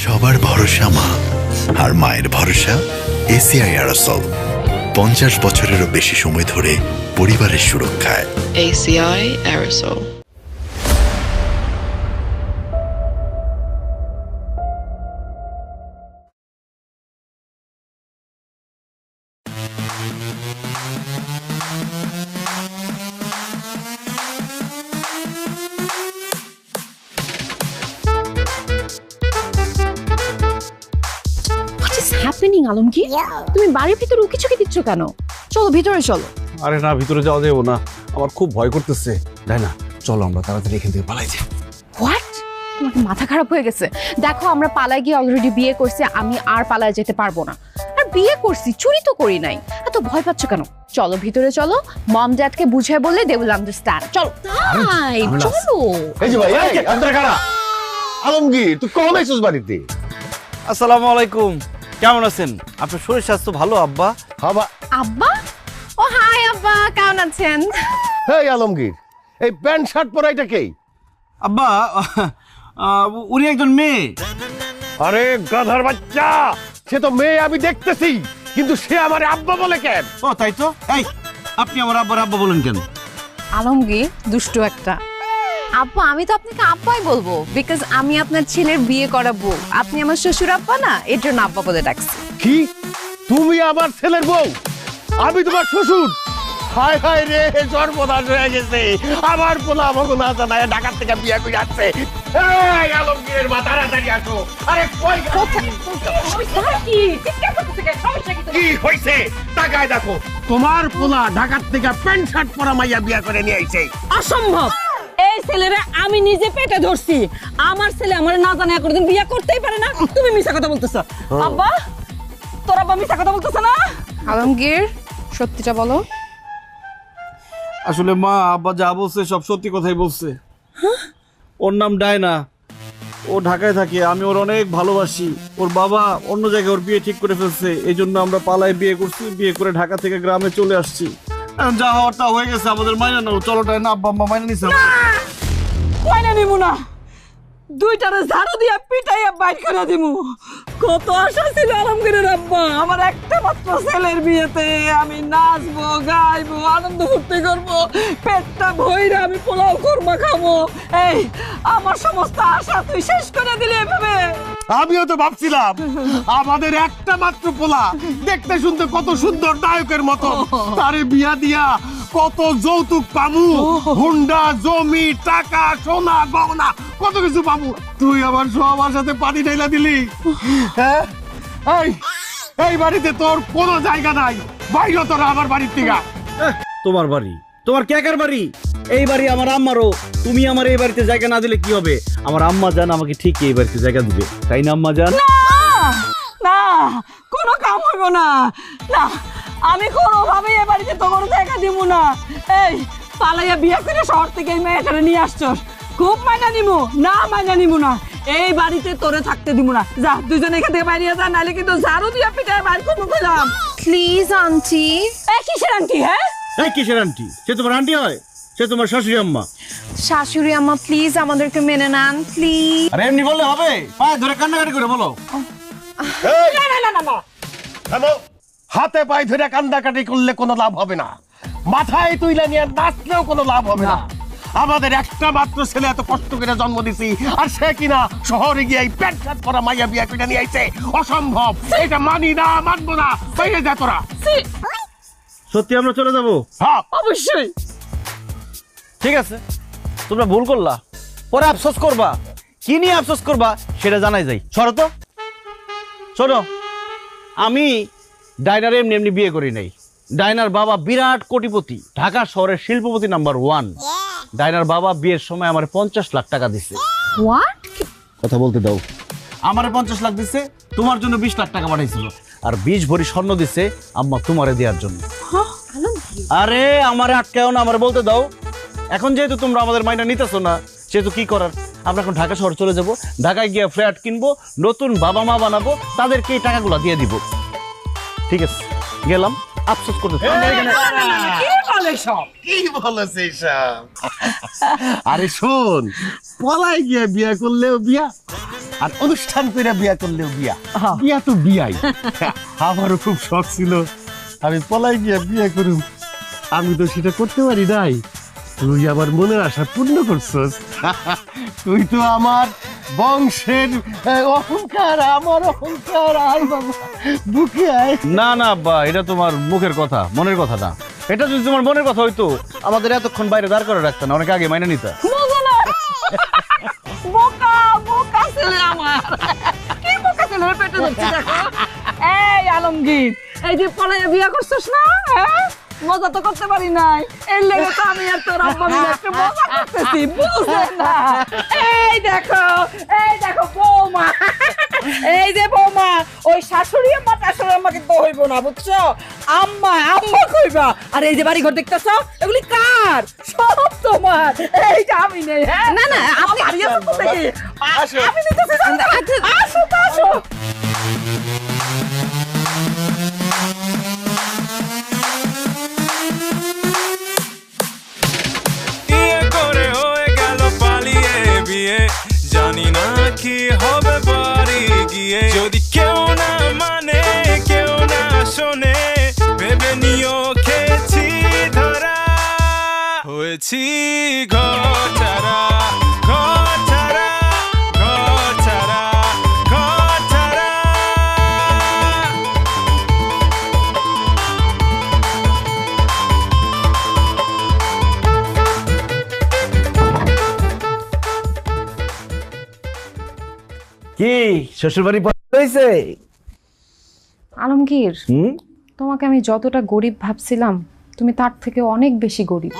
সবার ভরসা মা, আর মায়ের ভরসা এসিআই এরোসল। 50 বছরেরও বেশি সময় ধরে পরিবারের সুরক্ষায়। ACI Aerosol। হ্যাপেনিং আলমগীর, তুমি বাড়ির ভিতরে উকি চুকি দিচ্ছ কেন? চলো ভিতরে চলো। আরে না, ভিতরে যাওয়া যাবো না, আমার খুব ভয় করতেছে। তাই না, চলো আমরা তাড়াতাড়ি এখান থেকে পালাই যাই। হোয়াট? তোমার মাথা খারাপ হয়ে গেছে? দেখো আমরা পালায় গিয়ে অলরেডি বিয়ে করছি, আমি আর পালায় যেতে পারবো না। আর বিয়ে করছি, চুরি তো করি নাই, এত ভয় পাচ্ছ কেন? চলো ভিতরে চলো, মম ড্যাডকে বুঝায় বললে দে উইল আন্ডারস্ট্যান্ড। চলো তাই চলো। এই যে ভাই, এই আন্দার কারা? আলমগীর, তুই কখন আইছিস বাড়িতে? আসসালামু আলাইকুম, কেমন আছেন? আপনার শরীর স্বাস্থ্য ভালো আব্বা? হাবা আব্বা? ও হাই আব্বা, কেমন আছেন? হেই আলমগীর, এই প্যান্ট শার্ট পরাইটা কে? আব্বা, উনি একজন মেয়ে। আরে গাধার বাচ্চা, সে তো মেয়ে আমি দেখতেছি, কিন্তু সে আমার আব্বা বলে কেন? ও তাই তো। এই আপনি আমার আব্বার আব্বা বলেন কেন? আলমগীর দুষ্টু একটা। আব্বা আমি তো আপনাকে আব্বাই বলবো, বিকজ আমি আপনার ছেলের বিয়ে করাবো। আপনি আমার শ্বশুর আব্বা না, এর জন্য আব্বা বলে ডাকছি। কি, তুমি আমার ছেলের বউ, আমি তোমার শ্বশুর? হায় হায় রে, সর্বনাশ হয়ে গেছে। আমার পোলা আমাকে না জানায় ঢাকার থেকে বিয়ে করে আসছে। এই আলমগীরের মা, তাড়াতাড়ি আসো। আরে কই কি হইছে? টাকায় দেখো, তোমার পোলা ঢাকার থেকে প্যান্ট শার্ট পরা মাইয়া বিয়ে করে নিয়ে আইছে। অসম্ভব! এই ছেলেরে আমি নিজে পেটে ধরছি, আমার ছেলে আমার না জানা কোনদিন বিয়ে করতেই পারে না। তুমি মিছা কথা বলতেছ আব্বা, তোর আব্বা মিছা কথা বলতেছ না? আলমগীর সত্যিটা বলো। আসলে মা, আব্বা যা বলছে সব সত্যি কথাই বলছে। ওর নাম ডায়না, ও ঢাকায় থাকে, আমি ওর অনেক ভালোবাসি। ওর বাবা অন্য জায়গায় ওর বিয়ে ঠিক করে ফেলছে, এই জন্য আমরা পালায় বিয়ে করছি, বিয়ে করে ঢাকা থেকে গ্রামে চলে আসছি। এখন যা হওয়ার তা হয়ে গেছে, আমাদের মাইনা নাও। চলো ডায়না, আব্বা আম্মা মাইনা নিছে। কইনা নিমু না, দুইটারে ঝাড়ু দিয়া পিটাইয়া বাইর করে দিমু। কত আশা ছিল আলমগীরের আব্বা, আমার একটা মাত্র ছেলের বিয়েতে আমি নাচবো, গাইবো, আনন্দ ফুর্তি করবো, পেটটা ভইরা আমি পোলাও কোরমা খাবো। এই আমার সমস্ত আশা তুই শেষ করে দিলি এভাবে। আমিও তো ভাবছিলাম আমাদের একটা মাত্র পোলা, দেখতে শুনতে কত সুন্দর নায়কের মতো, তারে বিয়া দিয়া কত যৌতুক পামু, হুন্ডা, জমি, টাকা, সোনা, গহনা, কত কিছু পামু। তুই আমার সবার সাথে পানি ঢেলা দিলি। হ্যাঁ, এই বাড়িতে তোর কোনো জায়গা নাই, বাইরে তোরা আমার বাড়ির থেকে। তোমার বাড়ি, তোমার ক্যাকার বাড়ি, এই বাড়ি আমার আম্মারও। তুমি আমার এই বাড়িতে জায়গা না দিলে কি হবে? আমার আম্মা জান আমাকে ঠিক এই বাড়িতে জায়গা দিবে, তাই না আম্মা জান? না, কোনো কাম হইব না। না, আমি কোনোভাবেই এ বাড়িতে তোমার জায়গা দিব না। এই পালাইয়া বিয়ে করে শহর থেকে এই মেয়েটারে নিয়ে আসছস, খুব মাইনা নিমু না, মাইনা নিমু না। এই বাড়িতে তোরে থাকতে দিব না। যা দুজনে এখান থেকে বাইরে যা, নাহলে কিন্তু ঝাড়ু দিয়া পিটায় বাইর করবো কইলাম। Please aunty. এই কিসের আন্টি? হ্যাঁ, এই কিসের আন্টি? সে তোমার আন্টি হয়? সে তোমার শাশুড়ি আম্মা। শাশুড়ি আম্মা প্লিজ আমাদেরকে মেনে নেন প্লিজ। আরে এমনি বললে হবে? পায়ে ধরে কান্নাকাটি করে বলো। না না না না না, হ্যালো, হাতে পায়ে ধরে কান্দাকাটি করলে কোনো লাভ হবে না, মাথায় তুইলা নিয়ে নাচলেও কোনো লাভ হবে না। আমাদের একটা মাত্র ছেলে, এত কষ্ট করে জন্ম দিছি, আর সে কিনা শহরে গিয়ে এই প্যান্ট শার্ট পরা মাইয়া বিয়ে করে নিয়ে আইছে। অসম্ভব, এটা মানি না, মানবো না। বাইরে যা তোরা। সত্যি আমরা চলে যাবো? হ্যাঁ অবশ্যই। ঠিক আছে, তোমরা ভুল করলা, পরে আফসোস করবা। কি নিয়ে আফসোস করবা সেটা জানাই যাই। সরো তো, শোনো, আমি ডায়নার এমনি এমনি বিয়ে করি নাই। ডায়নার বাবা বিরাট কোটিপতি, ঢাকা শহরের শিল্পপতি নাম্বার 1। ডায়নার বাবা বিয়ের সময় আমার 50 লাখ টাকা দিছে। হোয়াট? কথা বলতে দাও। আমারে 50 লাখ দিছে, তোমার জন্য 20 লাখ টাকা পাঠাইছিল, আর 20 ভরি স্বর্ণ দিছে আম্মা তোমারে দেওয়ার জন্য। আরে আমারে আটকাও না, আমারে বলতে দাও। এখন যেহেতু তোমরা আমাদের মাইনা নিতেছো না, সেহেতু কি করার, আমরা এখন ঢাকা শহর চলে যাব, ঢাকায় গিয়ে ফ্ল্যাট কিনবো, নতুন বাবা মা বানাবো, তাদেরকে এই টাকাগুলো দিয়ে দিব। ঠিক আছে, গেলাম। আফসোস করতে আরে শোন, পলাই গিয়ে বিয়া করলেও বিয়া, আর অনুষ্ঠান করে বিয়া করলেও বিয়া বিয়া তো বিয়াই আমারও খুব শখ ছিল আমি পলাই গিয়া বিয়ে করুম আমি তো সেটা করতে পারি নাই তুই আমার মনের আশা পূর্ণ করছস তুই তো আমার বংশের অহংকার আমার অহংকার আয় বাবা বুকে আয় না না আব্বা, এটা তোমার মুখের কথা, মনের কথা না। এটা যদি তোমার মনের কথা হইতো আমাদের এতক্ষণ বাইরে দাঁড় করে রাখতে না, অনেক আগে মাইনে নিতা। বোকা বোকা ছেলে আমার, কি বোকা ছেলে পেটে ধরছে দেখো। এই আলমগীর, এই যে পলাইয়া বিয়া করছিস না, হ্যাঁ মজা তো করতে পারি নাই, এর লেগে তো আমি আর তোর আব্বা মিলে একটা মজা করতেছি, বুঝলে না? এই দেখো বৌমা, এই যে বৌমা, ওই শাশুড়ি আম্মা শাশুড়ি আম্মা কিন্তু হইব না, বুঝছো? আম্মা আম্মা কইবা। আর এই যে বাড়ি ঘর দেখতেছ, এগুলি কার? সব তোমার। এই যে আমি নেই, হ্যাঁ না না আপনি হারিয়ে যাবো দেখি। আমি নিতেছি, আসো তো আসো। জানি না কি হবে বাড়ি গিয়ে, যদি কেউ না মানে কেউ না শোনে, ভেবে নিও খেয়েছি ধরা, হয়েছি ঘর ছাড়া ঘর ছাড়া ঘর ছাড়া ঘর ছাড়া। কি শ্বশুর বাড়ি হয়েছে? আলমগীর, তোমাকে আমি যতটা গরিব ভাবছিলাম তুমি তার থেকে অনেক বেশি গরিব।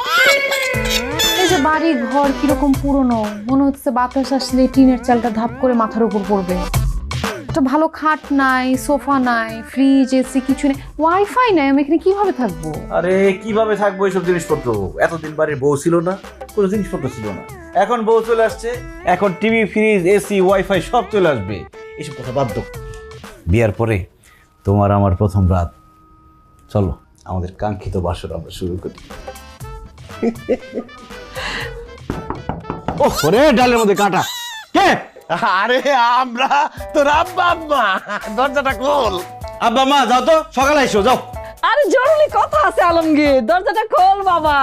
এই যে বাড়ি ঘর কিরকম পুরনো, মনে হচ্ছে বাতাস আসলে টিনের চালটা ধাপ করে মাথার উপর পড়বে। একটা ভালো খাট নাই, সোফা নাই, ফ্রিজ এসি কিছু নেই, ওয়াইফাই নাই, আমি এখানে কিভাবে থাকবো? আরে কিভাবে থাকবো এইসব জিনিসপত্র? এতদিন বাড়ির বউ ছিল না, কোনো জিনিসপত্র ছিল না, এখন বউ চলে আসছে, এখন টিভি ফ্রিজ এসি ওয়াইফাই সব চলে আসবে। এইসব কথা বাদ দাও। বিয়ার পরে তোমার আমার প্রথম রাত, চলো আমাদের কাঙ্ক্ষিত বাসর আমরা শুরু করি। ও ওরে ডালের মধ্যে কাটা কে? আরে আমরা তোর আব্বা আম্মা, দরজাটা খোল। আব্বা মা যাও তো, সকালে এসো যাও। আরে জরুরি কথা আছে আলমগীর, দরজাটা খোল বাবা।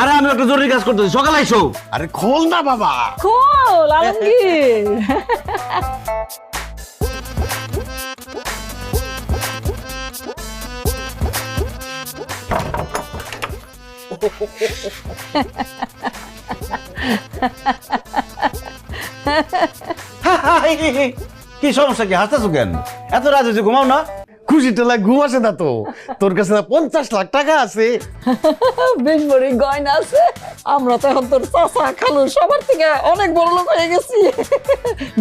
আরে আমি একটা জরুরি কাজ করতেছি, সকালে এসো। আরে খোল না বাবা। খোল আলমগীর। কি সমস্যা, কি হাসতেছো কেন? এত রাত হয়েছে, ঘুমাও না? খুশি টেলা ঘুম আসে না তো? তোর কাছে না 50 লাখ টাকা আছে? বেশ বড় গয়না আছে, আমরা তো এখন তোর চাচা খালু সবার থেকে অনেক বড় লোক হয়ে গেছি।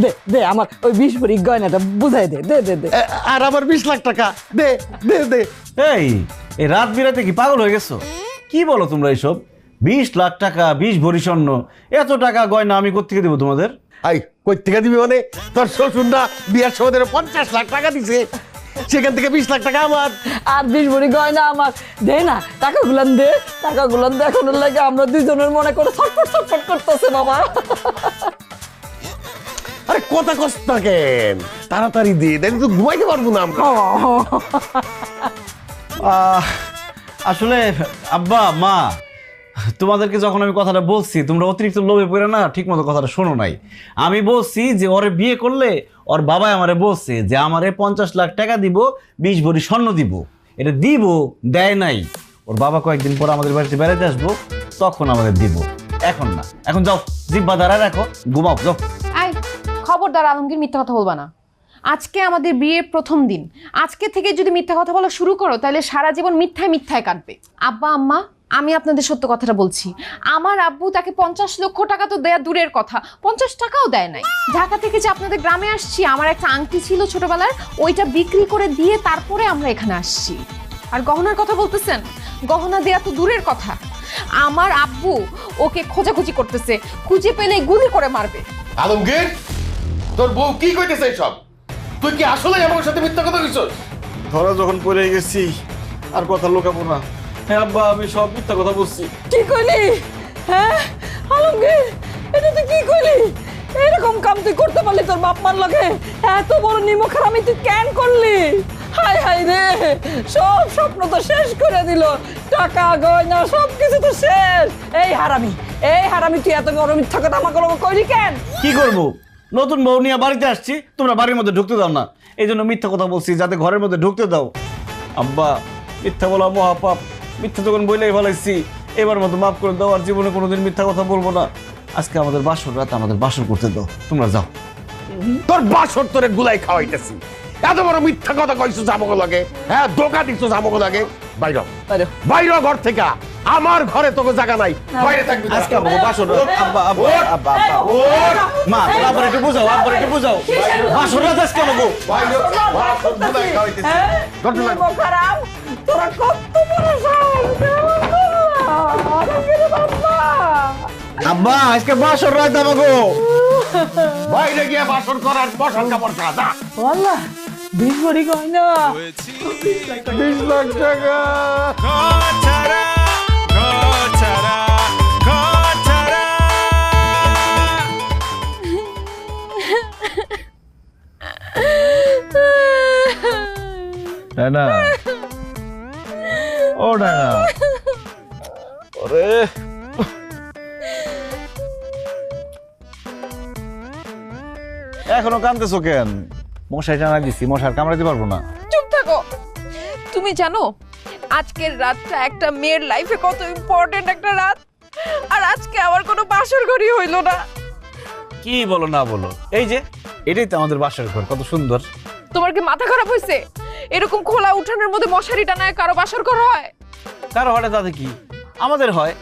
দে দে আমার ওই 20 ভরি গয়নাটা বুঝাই দে, দে দে দে। আর আমার 20 লাখ টাকা দে দে দে। এই এই রাত বিরাতে কি পাগল হয়ে গেছো? কি বলো তোমরা এইসব? 20 লাখ টাকা, 20 ভরি স্বর্ণ, এত টাকা গয়না আমি কোত্থেকে দেবো তোমাদের? আই কই থেকে দিবি মানে? তোর শ্বশুররা বিয়ার সময় 50 লাখ টাকা দিছে, সেখান থেকে 20 লাখ টাকা আমার। আর 20 ভরি গয়না আমার। দে না টাকাগুলান দে, টাকাগুলান দে, এখন লাগে আমরা দুজনের মনে করে ছটফট ছটফট করতেছে বাবা। আরে কথা কষ্ট না কেন, তাড়াতাড়ি দে, তাহলে তো ঘুমাইতে পারবো না আমরা। আসলে আব্বা মা, তোমাদেরকে যখন আমি কথাটা বলছি তোমরা অতিরিক্ত লোভে পড়ে না ঠিক মতো কথাটা শোনো নাই। আমি বলছি যে ওরে বিয়ে করলে ওর বাবা আমারে বলছে যে আমারে 50 লাখ টাকা দিব, 20 ভরি স্বর্ণ দিব। এটা দিব, দেয় নাই। ওর বাবা কয়েকদিন পর আমাদের বাড়িতে বেড়াতে আসবো, তখন আমাদের দিব, এখন না। এখন যাও, জিব্বা দাঁড়ায় রাখো, ঘুমাও যাও। আই খবরদার আলমগীর, মিথ্যা কথা বলবা না। আজকে আমাদের বিয়ের প্রথম দিন, আজকে থেকে যদি মিথ্যা কথা বলা শুরু করো তাহলে সারা জীবন মিথ্যায় মিথ্যায় কাটবে। আব্বা আম্মা, আমি আপনাদের সত্য কথাটা বলছি, আমার আব্বু তাকে 50 লক্ষ টাকা তো দেয়া দূরের কথা, 50 টাকাও দেয় নাই। ঢাকা থেকে যে আপনাদের গ্রামে আসছি, আমার একটা আংটি ছিল ছোটবেলার, ওইটা বিক্রি করে দিয়ে তারপরে আমরা এখানে আসছি। আর গহনার কথা বলতেছেন, গহনা দেয়া তো দূরের কথা, আমার আব্বু ওকে খোঁজাখুঁজি করতেছে, খুঁজে পেলে গুলি করে মারবে। আলমগীর, তোর বউ কি কইতেছে সব? তুই কি আসলে আমার সাথে মিথ্যা কথা কইছস? ধরা যখন পড়ে গেছি আর কথা লুকাবো না। হ্যাঁ আব্বা, আমি সব মিথ্যা কথা বলছি। কি কইলি? হ্যাঁ আলমগীর, এটা তুই কি কইলি? এরকম কাম তুই করতে পারলি তোর বাপ মার লগে? এত বড় নিমখারামি তুই কেন করলি? হাই হাই রে, সব স্বপ্ন তো শেষ করে দিল, টাকা গয়না সব কিছু তো শেষ। এই হারামি তুই এত বড় মিথ্যা কথা আমাকে কইলি কেন? কি করব? নতুন বউ নিয়ে বাড়িতে আসছি, তোমরা বাড়ির মধ্যে ঢুকতে দাও না, এই জন্য মিথ্যা কথা বলছি যাতে ঘরের মধ্যে ঢুকতে দাও। আব্বা, মিথ্যা বলা মহাপাপ, মিথ্যা যখন বইলেই ভালাইছি, এবার মতো মাফ করে দাও, আর জীবনে কোনোদিন মিথ্যা কথা বলবো না। আজকে আমাদের বাসর রাত, আমাদের বাসর করতে দাও, তোমরা যাও। তোর বাসর তোরে গুলাই খাওয়াইতেছি, এত বড় মিথ্যা কথা কইছো আমাকে লাগে, হ্যাঁ ধোকা দিছো আমাকে লাগে। বাইরে বাইরে ঘর থেকে, আমার ঘরে তোকে জায়গা নাই, বাইরে থাকবি। আজকে আমাদের বাসর রাত। আব্বা আব্বা আব্বা আব্বা, মা আব্বার একটু বুঝাও, আব্বার একটু বুঝাও, বাসর রাত আজকে আমাকে। নিমখারাম, তোরা কত বড় সাহস! আব্বা আজকে বাসর রাত আমাকে। বাইরে গিয়ে বাসর করার বসান কাপড় কাজা। ওয়াল্লাহ 20 ভরি গয়না, 20 লাখ টাকা। ঘর ছাড়া, ঘর ছাড়া, ঘর ছাড়া। না ও না, ওরে এখনো কাঁদতেছো কেন? মশাই টানা দিছি, মশার কামড়াতে পারবো না। চুপ থাকো। তুমি জানো আজকের রাতটা একটা মেয়ের লাইফে কত ইম্পর্টেন্ট একটা রাত, আর আজকে আমার কোনো বাসর ঘরই হইলো না। কি বলো না বলো, এই যে এটাই তো আমাদের বাসার ঘর, কত সুন্দর। তোমার কি মাথা খারাপ হয়েছে? এরকম খোলা উঠানের মধ্যে মশারি টানায় কারো বাসর ঘর হয়? কারো হয় তাতে কি, আমাদের হয়।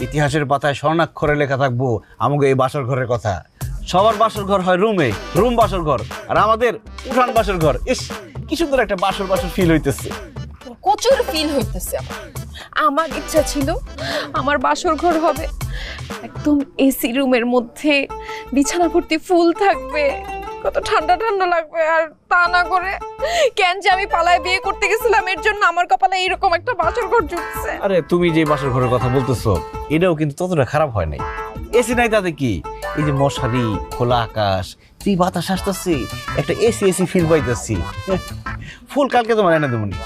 ইতিহাসের পাতায় স্বর্ণাক্ষরে লেখা থাকবো আমাকে এই বাসর ঘরের কথা। সবার বাসর ঘর হয় রুমে, রুম বাসর ঘর, আর আমাদের উঠান বাসর ঘর। ইস কি সুন্দর একটা বাসর বাসর ফিল হইতেছে। প্রচুর ফিল হইতেছে। আমার ইচ্ছা ছিল আমার বাসর ঘর হবে একদম এসি রুমের মধ্যে, বিছানা ভর্তি ফুল থাকবে, কত ঠান্ডা ঠান্ডা লাগবে। আর তা না করে কেন যে আমি পালায় বিয়ে করতে গেছিলাম, এর জন্য আমার কপালে এইরকম একটা বাসর ঘর জুটছে। আরে তুমি যে বাসর ঘরের কথা বলতেছো এটাও কিন্তু ততটা খারাপ হয় নাই। এসি নাই তাতে কি, এই যে মশারি, খোলা আকাশ, তুই বাতাস আসতেছি, একটা এসি এসি ফিল পাইতেছি। ফুল কালকে তোমার এনে দেবনি,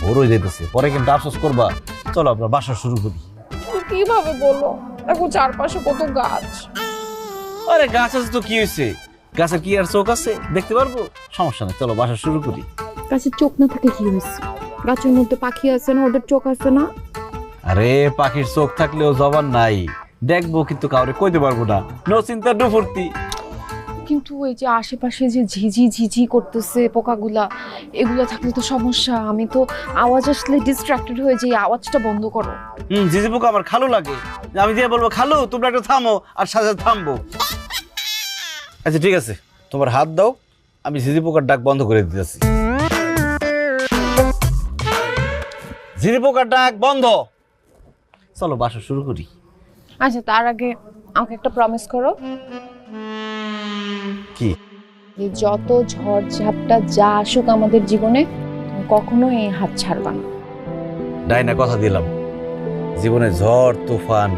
বড় হয়ে যেতেছে, পরে কিন্তু আফসোস করবা। চলো আমরা বাসা শুরু করি। কিভাবে বলো, দেখো চারপাশে কত গাছ। আরে গাছ আছে তো কি হয়েছে, গাছের কি আর চোখ আছে, দেখতে পারবো, সমস্যা নেই, চলো বাসা শুরু করি। গাছের চোখ না থাকে কি হয়েছে? গাছের মধ্যে পাখি আছে না, ওদের চোখ আছে না? আরে পাখির চোখ থাকলেও জবান নাই, দেখবো কিন্তু কাউরে কইতে পারবো না, নো চিন্তা ডু ফুর্তি। কিন্তু ওই যে আশেপাশে যে ঝিঝি ঝিঝি করতেছে পোকাগুলা, এগুলো থাকলে তো সমস্যা। আমি তো আওয়াজ আসলে ডিস্ট্রাক্টেড হয়ে যাই, আওয়াজটা বন্ধ করো। ঝিঝি পোকা আমার খালু লাগে, আমি দিয়ে বলবো খালু তোমরা একটু থামো, আর সাথে থামবো। আচ্ছা ঠিক আছে, তোমার হাত দাও, আমি ঝিঝি পোকার ডাক বন্ধ করে দিতেছি। ঝিঝি পোকার ডাক বন্ধ। চলো বাসা শুরু করি। আচ্ছা তার আগে আমাকে একটা প্রমিস করো। কি? এই যত ঝড় ঝাপটা যা আসুক আমাদের জীবনে, তুমি কখনো এই হাত ছাড়বা না। ডাইনা কথা দিলাম, জীবনে ঝড় তুফান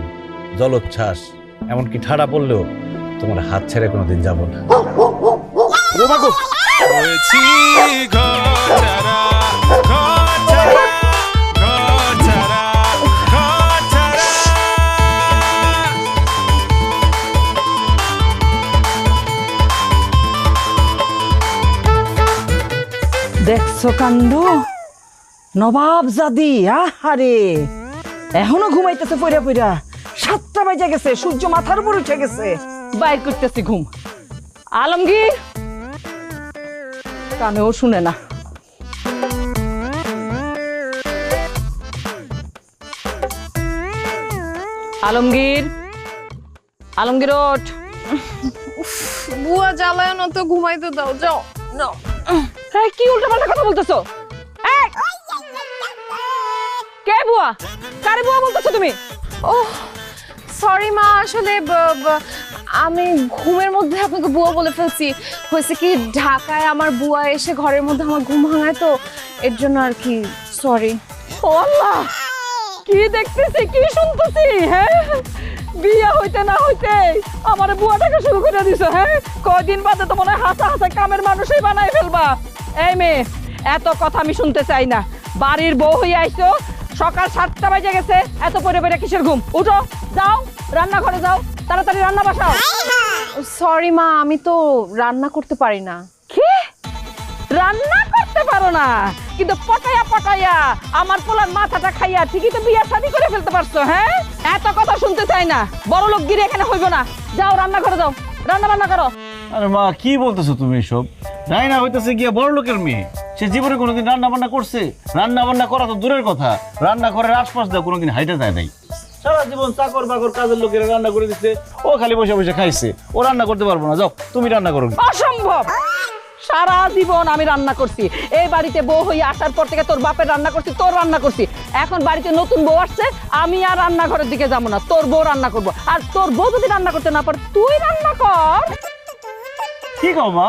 জলোচ্ছ্বাস এমনকি ঠাড়া পড়লেও তোমার হাত ছেড়ে কোনোদিন যাব না। হয়েছি ঘর ছাড়া, ঘর ছাড়া, ঘর ছাড়া, ঘর ছাড়া। দেখছো কাণ্ড, নবাব জাদি। আহারে এখনো ঘুমাইতেছে পইরা পইরা, 7টা বাজে গেছে, সূর্য মাথার উপর উঠে গেছে, বাইর করতেছি ঘুম। আলমগীর কানেও শুনে না। আলমগীর, আলমগীর ওঠ। বুয়া জ্বালায় না তো, ঘুমাইতে দাও, যাও যাও। হ্যাঁ কি উল্টাপাল্টা কথা বলতেছো? কে বুয়া? কারে বুয়া বলতেছো তুমি? ও সরি মা, আসলে আমি ঘুমের মধ্যে আপনাকে বুয়া বলে ফেলছি। হয়েছে কি, ঢাকায় আমার বুয়া এসে ঘরের মধ্যে আমার ঘুম ভাঙায় তো, এর জন্য আর কি, সরি। ও আল্লাহ, কি দেখতেছি কি শুনতেছি? হ্যাঁ বিয়ে হইতে না হইতে আমার বুয়াটাকে শুরু করে দিছো। হ্যাঁ, কয়দিন বাদে তো মনে হয় হাসা হাসা কামের মানুষই বানাই ফেলবা। এই মেয়ে, এত কথা আমি শুনতে চাই না। বাড়ির বউ হয়ে আইছো, সকাল 7টা বাজে গেছে, এত পরে পরে কিসের ঘুম? উঠো, যাও রান্নাঘরে যাও, তাড়াতাড়ি রান্না বসাও। সরি মা, আমি তো রান্না করতে পারি না। কি রান্না করতে পারো না, কিন্তু পটাইয়া পটাইয়া আমার পোলার মাথাটা খাইয়া ঠিকই তো বিয়ে শাদী করে ফেলতে পারছো। হ্যাঁ, এত কথা শুনতে চাই না। বড় লোক গিরে এখানে হইব না। যাও রান্নাঘরে যাও, রান্না বান্না করো। আরে মা, কি বলতেছো তুমি এসব? রাইনা হইতেছে গিয়া বড় লোকের মেয়ে, সে জীবনে কোনোদিন রান্না বান্না করছে? রান্না বান্না করা তো দূরের কথা, রান্না ঘরের আশপাশ দিয়ে কোনোদিন হাইটে যায় নাই। সারা জীবন চাকর বাকর কাজের লোকেরা রান্না করে দিচ্ছে, ও খালি বসে বসে খাইছে। ও রান্না করতে পারবো না, যাও তুমি রান্না করো। অসম্ভব। সারা জীবন আমি রান্না করছি, এই বাড়িতে বউ হয়ে আসার পর থেকে তোর বাপের রান্না করছি, তোর রান্না করছি। এখন বাড়িতে নতুন বউ আসছে, আমি আর রান্নাঘরের দিকে যাবো না, তোর বউ রান্না করবো। আর তোর বউ যদি রান্না করতে না পারে, তুই রান্না কর। কি কও মা,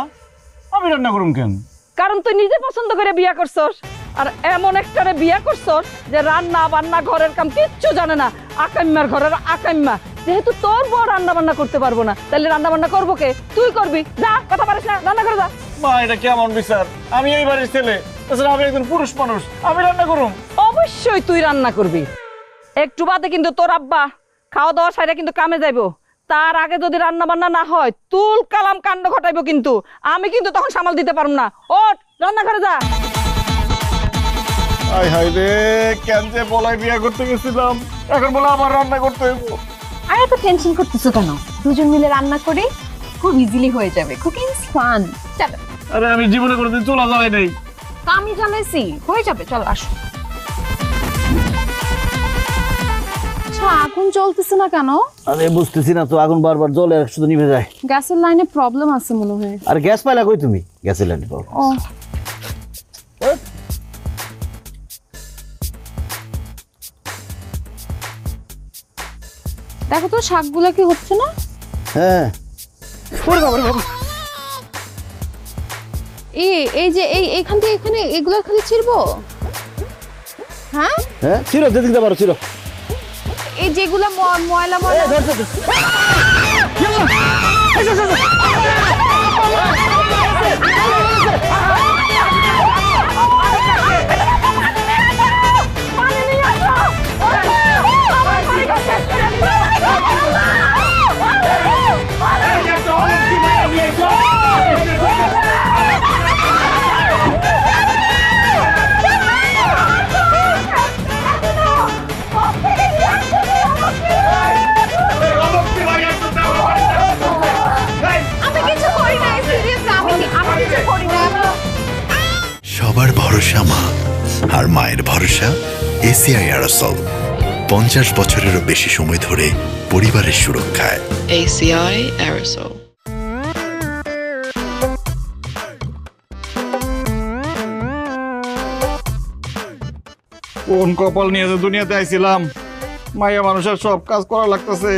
আমি রান্না করুম কেন? কারণ তুই নিজে পছন্দ করে বিয়ে করছস, আর এমন একটারে বিয়ে করছস যে রান্না বান্না ঘরের কাম কিচ্ছু জানে না, আকাম্মার ঘরের আকাম্মা। যেহেতু তোর বউ রান্না বান্না করতে পারবো না, তাহলে রান্না বান্না করবো কে? তুই করবি। যা, কথা পারিস না, রান্না করে যা। মা, এটা কেমন বিচার? আমি এই বাড়ির ছেলে, তাছাড়া আমি একজন পুরুষ মানুষ, আমি রান্না করুম? অবশ্যই তুই রান্না করবি। একটু বাদে কিন্তু তোর আব্বা খাওয়া দাওয়া সাইডে কিন্তু কামে যাইবো। তার আগে যদি রান্না বান্না না হয়, তুল কালাম কাণ্ড ঘটাইবো কিন্তু। আমি কিন্তু তখন সামাল দিতে পারবো না। ওঠ, রান্নাঘরে যা। হাই হাই রে, কেন যে বলাই বিয়ে করতে গেছিলাম, এখন বলে আবার রান্না করতে হইব। আর এত টেনশন করতেছো কেন? দুজন মিলে রান্না করে খুব ইজিলি হয়ে যাবে। Cooking is fun. চলো। আরে আমি জীবনে কোনোদিন চলা যাওয়াই নাই। আমি জানাইছি হয়ে যাবে, চলো আসো। আচ্ছা, আগুন জ্বলতেছে না কেন? আরে বুঝতেছি না তো, আগুন বারবার জ্বলে আর শুধু নিভে যায়। গ্যাসের লাইনে প্রবলেম আছে মনে হয়। আর গ্যাস পাইলা কই তুমি? গ্যাসের লাইনে পাও? ও, দেখো তো শাকগুলা কি হচ্ছে না? হ্যাঁ। ওরে বাবা রে বাবা। এই যে এইখান থেকে এখানে এগুলো খালি ছিড়বো? হ্যাঁ হ্যাঁ, ছিল যেদিকে পারো ছিল। এই যেগুলো ময়লা ময়লা। সবার ভরসা মা, আর মায়ের ভরসা এসিআই অ্যারোসল। 50 বছরেরও বেশি সময় ধরে পরিবারের সুরক্ষায়। ACI Aerosol. কোন কপাল নিয়ে যে দুনিয়াতে আইছিলাম, মাইয়া মানুষের সব কাজ করা লাগতেছে।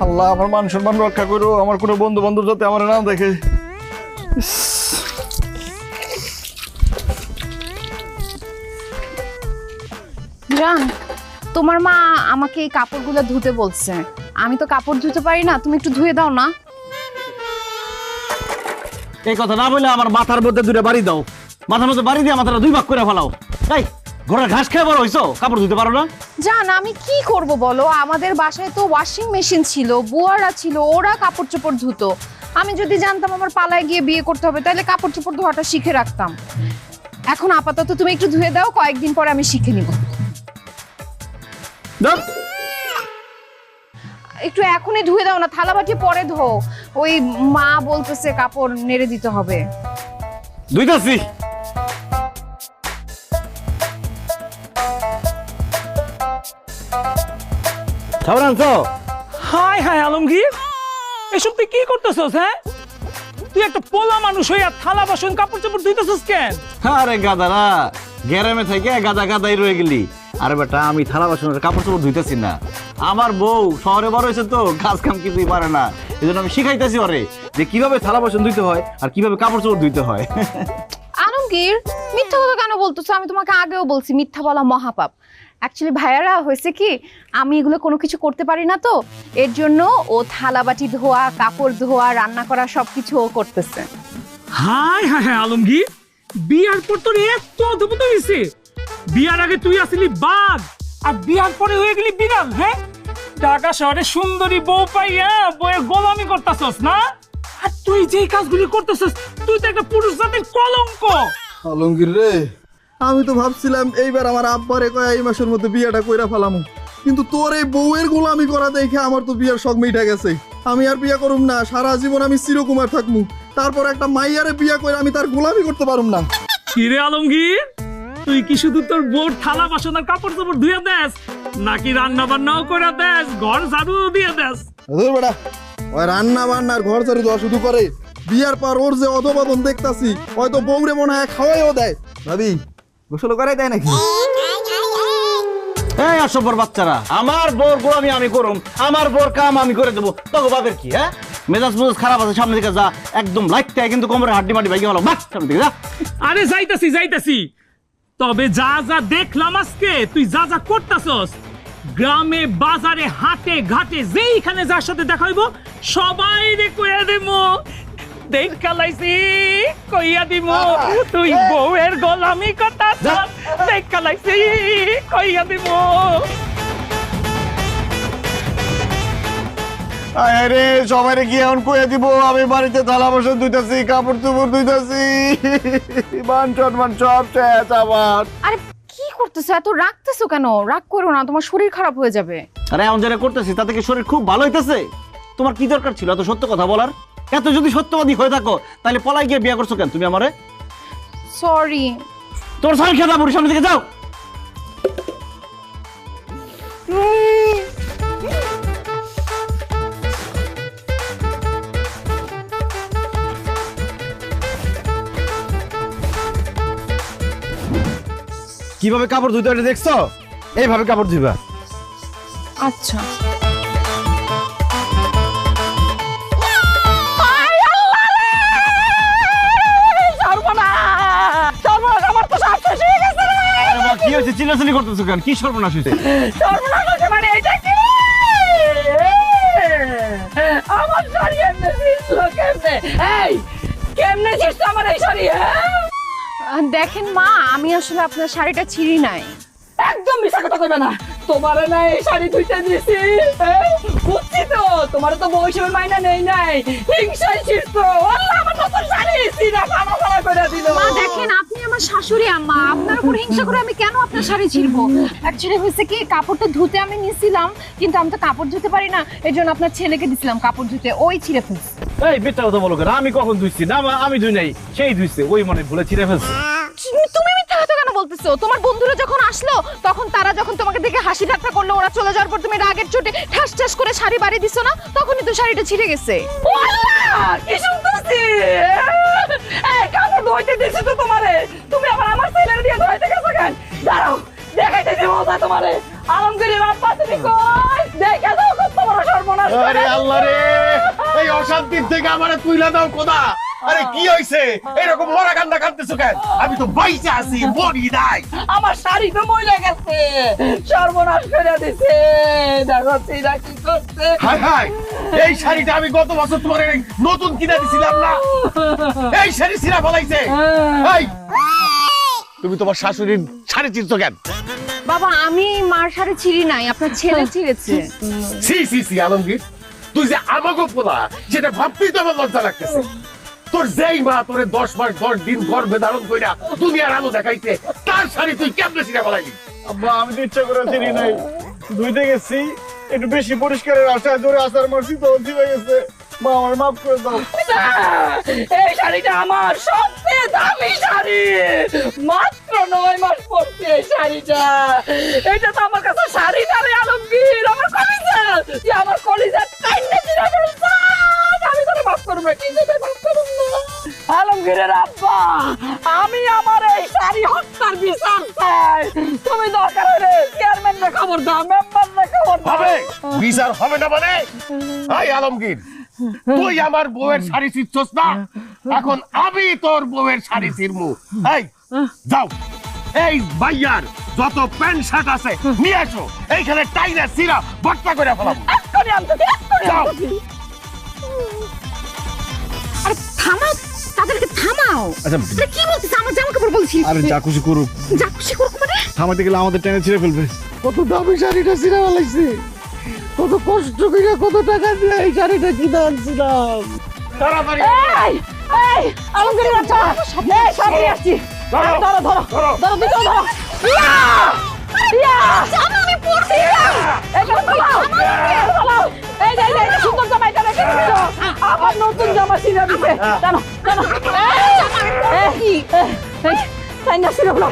আল্লাহ আমার মান সম্মান রক্ষা করো, আমার কোনো বন্ধু বান্ধব যাতে আমার না দেখে। জান, তোমার মা আমাকে এই কাপড়গুলো ধুতে বলছে। আমি তো কাপড় ধুতে পারি না, তুমি একটু ধুয়ে দাও না। এই কথা না বলে আমার মাথার মধ্যে দুটো বাড়ি দাও। মাথার মধ্যে বাড়ি দিয়ে মাথাটা 2 ভাগ করে ফেলাও। তাই ঘোড়ার ঘাস খেয়ে বড় হইছো, কাপড় ধুতে পারো না? জান, আমি কি করব বলো? আমাদের বাসায় তো ওয়াশিং মেশিন ছিল, বুয়ারা ছিল, ওরা কাপড় চোপড় ধুতো। আমি যদি জানতাম আমার পালায় গিয়ে বিয়ে করতে হবে, তাহলে কাপড় চোপড় ধোয়াটা শিখে রাখতাম। এখন আপাতত তুমি একটু ধুয়ে দাও, কয়েকদিন পরে আমি শিখে নিব। একটু এখনই ধুয়ে দাও না, থালা বাটি পরে ধো। ওই মা বলতেছে কাপড় নেড়ে দিতে হবে। ধুইতাছি। খাবার আনছো? হাই হাই আলমগীর, এসব তুই কি করতেছস? হ্যাঁ, তুই একটা পোলা মানুষ হইয়া থালা বাসন কাপড় চোপড় ধুইতেছস কেন? আরে গাদারা, গ্রামে থেকে গাদাই রয়ে গেলি। আরে বেটা, আমি থালা বাসনের কাপড় চোপড় ধুইতেছি না। আমার বউ শহরে বড় হয়েছে তো, কাজ কাম কিছুই পারে না। এই জন্য আমি শিখাইতেছি ওরে যে কিভাবে থালা বাসন ধুইতে হয় আর কিভাবে কাপড় চোপড় ধুইতে হয়। আলমগীর, মিথ্যা কথা কেন বলতেছো? আমি তোমাকে আগেও বলছি মিথ্যা বলা মহাপাপ। অ্যাকচুয়ালি ভাইয়ারা হয়েছে কি আমি এগুলো কোনো কিছু করতে পারি না তো, এর জন্য ও থালাবাটি ধোয়া, কাপড় ধোয়া, রান্না করা সবকিছু ও করতেছে। হায় হায় হায় আলমগীর, বিয়ার পর তোর এত অদ্ভুত হয়েছে। বিয়ার আগে তুই আসলি বাঘ, আর বিয়ার পরে হয়ে গেলি বিড়াল। হ্যাঁ, ঢাকা শহরে সুন্দরী বউ পাইয়া বউয়ের গোলামি করতেছস না? আর তুই যেই কাজগুলি করতেছস, তুই তো একটা পুরুষ জাতির কলঙ্ক। আলমগীর রে, আমি তো ভাবছিলাম এইবার আমার আব্বারে কয় এই মাসের মধ্যে বিয়েটা কইরা ফেলামু, কিন্তু তোর এই বউয়ের গোলামি করা দেখে আমার তো বিয়ের শখ মিটা গেছে। আমি আর বিয়ে করুম না, সারা জীবন আমি চিরকুমার থাকমু। তারপর একটা মাইয়ারে বিয়ে করে আমি তার গোলামি করতে পারুম না। কিরে আলমগীর, তুই কি শুধু তোর বউর থালা বাসন আর কাপড় চোপড় ধুয়ে দেস, নাকি রান্না বান্নাও করে দেস, ঘর ঝাড়ু দিয়ে দেস? ধুর বেটা, ওই রান্না বান্নার ঘর ঝাড়ু দেওয়া শুধু করে, বিয়ার পর ওর যে অধপতন দেখতাছি, হয়তো বউরে মনে হয় খাওয়াইও দেয়। ভাবি গোসল করাই দেয় নাকি? এই অসভ্যর বাচ্চারা, আমার বোর গোলামি আমি করুম, আমার বোর কাম আমি করে দেবো, তখন বাপের কি? হ্যাঁ, মেজাজ মেজাজ খারাপ আছে, সামনে দিকে যা, একদম লাইটটা কিন্তু কোমরে হাড্ডি মাড্ডি ভাই গেল, বাস সামনে দিকে যা। আরে যাইতাছি যাইতাছি, তবে যা যা দেখলাম আজকে, তুই যা যা করতাছস, গ্রামে বাজারে হাটে ঘাটে যেইখানে যার সাথে দেখা হইব সবাই রে কইয়া দেবো, দেখা লাইছি কইয়া দিব তুই বউয়ের গোলামি করতাছস, দেখা লাইছি কইয়া দিব। আরে সবাই গিয়ে এখন কয়ে দিব আমি বাড়িতে থালা বাসন ধুইতাছি, কাপড় চোপড় ধুইতাছি, মান সম্মান সব শেষ আমার। আরে কি করতেছো, এত রাখতেছো কেন? রাগ করো না, তোমার শরীর খারাপ হয়ে যাবে। আরে এমন যারা করতেছি তাতে কি শরীর খুব ভালো হইতেছে? তোমার কি দরকার ছিল এত সত্য কথা বলার? এত যদি সত্যবাদী হয়ে থাকো তাহলে পলাই গিয়ে বিয়ে করছো কেন তুমি আমারে? সরি। তোর সরি খেলা বুড়ি, সামনে দিকে যাও। কিভাবে কাপড় ধুইতে হয় দেখছো? এইভাবে কাপড় ধুইবা। আচ্ছা। কি হয়েছে, চিল্লাচিল্লি করতেছো কেন? কি সর্বনাশ হয়েছে? মানে এটা কি? আমার শাড়ি এমনি ছিঁড়ছিল কেমনে? এই কেমনে ছিঁড়ছে আমার এই শাড়ি? দেখেন মা, আমি আসলে আপনার শাড়িটা ছিঁড়ি নাই। একদম মিশা কথা কইবে না, তোমারে না এই শাড়ি ধুইতে দিয়েছি, বুঝছি তো তোমারে তো বউ হিসেবে মাইনা নেই নাই, হিংসায় ছিড়ছো। আল্লাহ, আমার নতুন শাড়ি সিরা ফানা ফানা করে দিল। মা দেখেন, আপনি আমার শাশুড়ি আম্মা, আপনার উপর হিংসা করে আমি কেন আপনার শাড়ি ছিঁড়বো? অ্যাকচুয়ালি হয়েছে কি, কাপড়টা ধুতে আমি নিয়েছিলাম, কিন্তু আমি তো কাপড় ধুতে পারি না, এর জন্য আপনার ছেলেকে দিছিলাম কাপড় ধুতে, ওই ছিঁড়ে ফেলছে। এই বেটা কথা বলো কেন? আমি কখন ধুইছি? না আমি ধুই নাই, সেই ধুইছে, ওই মনে ভুলে ছিঁড়ে ফেলছে। তুমি মিথ্যা কথা কেন বলতেছো? তোমার বন্ধুরা যখন আসলো, তখন তারা যখন তোমাকে দেখে হাসি ঠাট্টা করলো, ওরা চলে যাওয়ার পর তুমি রাগের চোটে ঠাস ঠাস করে শাড়ি বাড়ি দিছো না, তখনই তো শাড়িটা ছিঁড়ে গেছে। আল্লাহ, কি শুনতেছি? এই কাপড় ধুইতে দিছি তো তোমারে, তুমি আবার আমার ছেলের দিয়ে ধুইতে গেছো কেন? দাঁড়াও, দেখাইতেছি মজা তোমারে। আলমগীরের আব্বা তুমি কই? দেখা দাও কত বড় সর্বনাশ করে। আরে আল্লাহ রে, এই অশান্তির থেকে আমারে তুইলা দাও খোদা। আরে কি হইছে? এরকম মরা কান্না কাঁদতেছো কেন? আমি তো বাইচে আছি, মরি নাই। আমার শাড়ি তো মইলা গেছে, সর্বনাশ করে দিছে। দেখো সিরা কি করছে। হায় হায়, এই শাড়িটা আমি গত বছর তোমার নতুন কিনে দিছিলাম না, এই শাড়ি ছিঁড়া ফলাইছে। এই তুমি তোমার শাশুড়ির শাড়ি চিনছো কেন? বাবা, আমি মার শাড়ি ছিঁড়ি নাই, আপনার ছেলে ছিঁড়েছে। সি সি সি আলমগীর, তুই যে আমাকে পোলা, সেটা ভাবতেই তো আমার লজ্জা লাগতেছে। তোর যেই মা তোরে 10 মাস 10 দিন গর্ভে ধারণ কইরা দুনিয়ার আলো দেখাইতে, তার শাড়ি তুই কেমনে ছিঁড়া ফলাইলি? আব্বা, আমি তো ইচ্ছা করে চিনি নাই, ধুইতে গেছি, একটু বেশি পরিষ্কারের আশায় ধরে আসার মারছি তো হয়ে গেছে। মা আমার মাফ করে দাও। এই শাড়িটা আমার সবচেয়ে দামি শাড়ি, মাত্র 9 মাস পরছি এই শাড়িটা। এটা তো আমার কাছে শাড়ি না রে আলমগীর, আমার কলিজা, তুই আমার কলিজা কাইন্না চিরা ফেলছ। আমি তোরে মাফ করব না, কি যেতে মাফ করব না। আলমগীরের আব্বা, আমি আমার এই শাড়ি হত্যার বিচার চাই। তুমি দরকার হলে চেয়ারম্যানের খবর দাও, মেম্বারের খবর দাও। হবে বিচার হবে না মানে? এই আলমগীর, তুই আমার বউয়ের শাড়ি ছিঁড়ছস না, এখন আমি তোর বউয়ের শাড়ি ছিঁড়মু। এই যাও, এই ভাইয়ার যত প্যান্ট শার্ট আছে নিয়ে আসো, এইখানে টাইনা সিরা ভর্তা করে ফেলাবো। এক্ষুনি আনতেছি, এক্ষুনি যাও। আনতেছি। আরে থামাও, তাদেরকে থামাও। আচ্ছা। আরে কি বলছিস? আমার জামা কাপড় বলছিস? আরে যা খুশি করুক, যা খুশি করুক মানে? থামাতে গেলে আমাদের টেনে ছিঁড়ে ফেলবে। কত দামি শাড়িটা সিরা ফেলাইছে, কত কষ্ট করে কত টাকা দিয়ে এই শাড়িটা কিনে আনছিলাম। তাড়াতাড়ি এই, এই, আলমগীর বাচ্চা, এই, সব নিয়ে আসছি। ধরো, ধরো, ধরো, ধরো। ধরো, দুটো ধরো। ইয়া! ইয়া! জামা আমি পরছি না। এইখানে ফেলাও, ফেলাও। এই যে, এই যে, এটা সুন্দর জামা, এটা রেখে দিছো। আবার নতুন জামা ছিঁড়ে দিছে। টানো, টানো। এই, টাইনা ছিঁড়ে ফেলাও।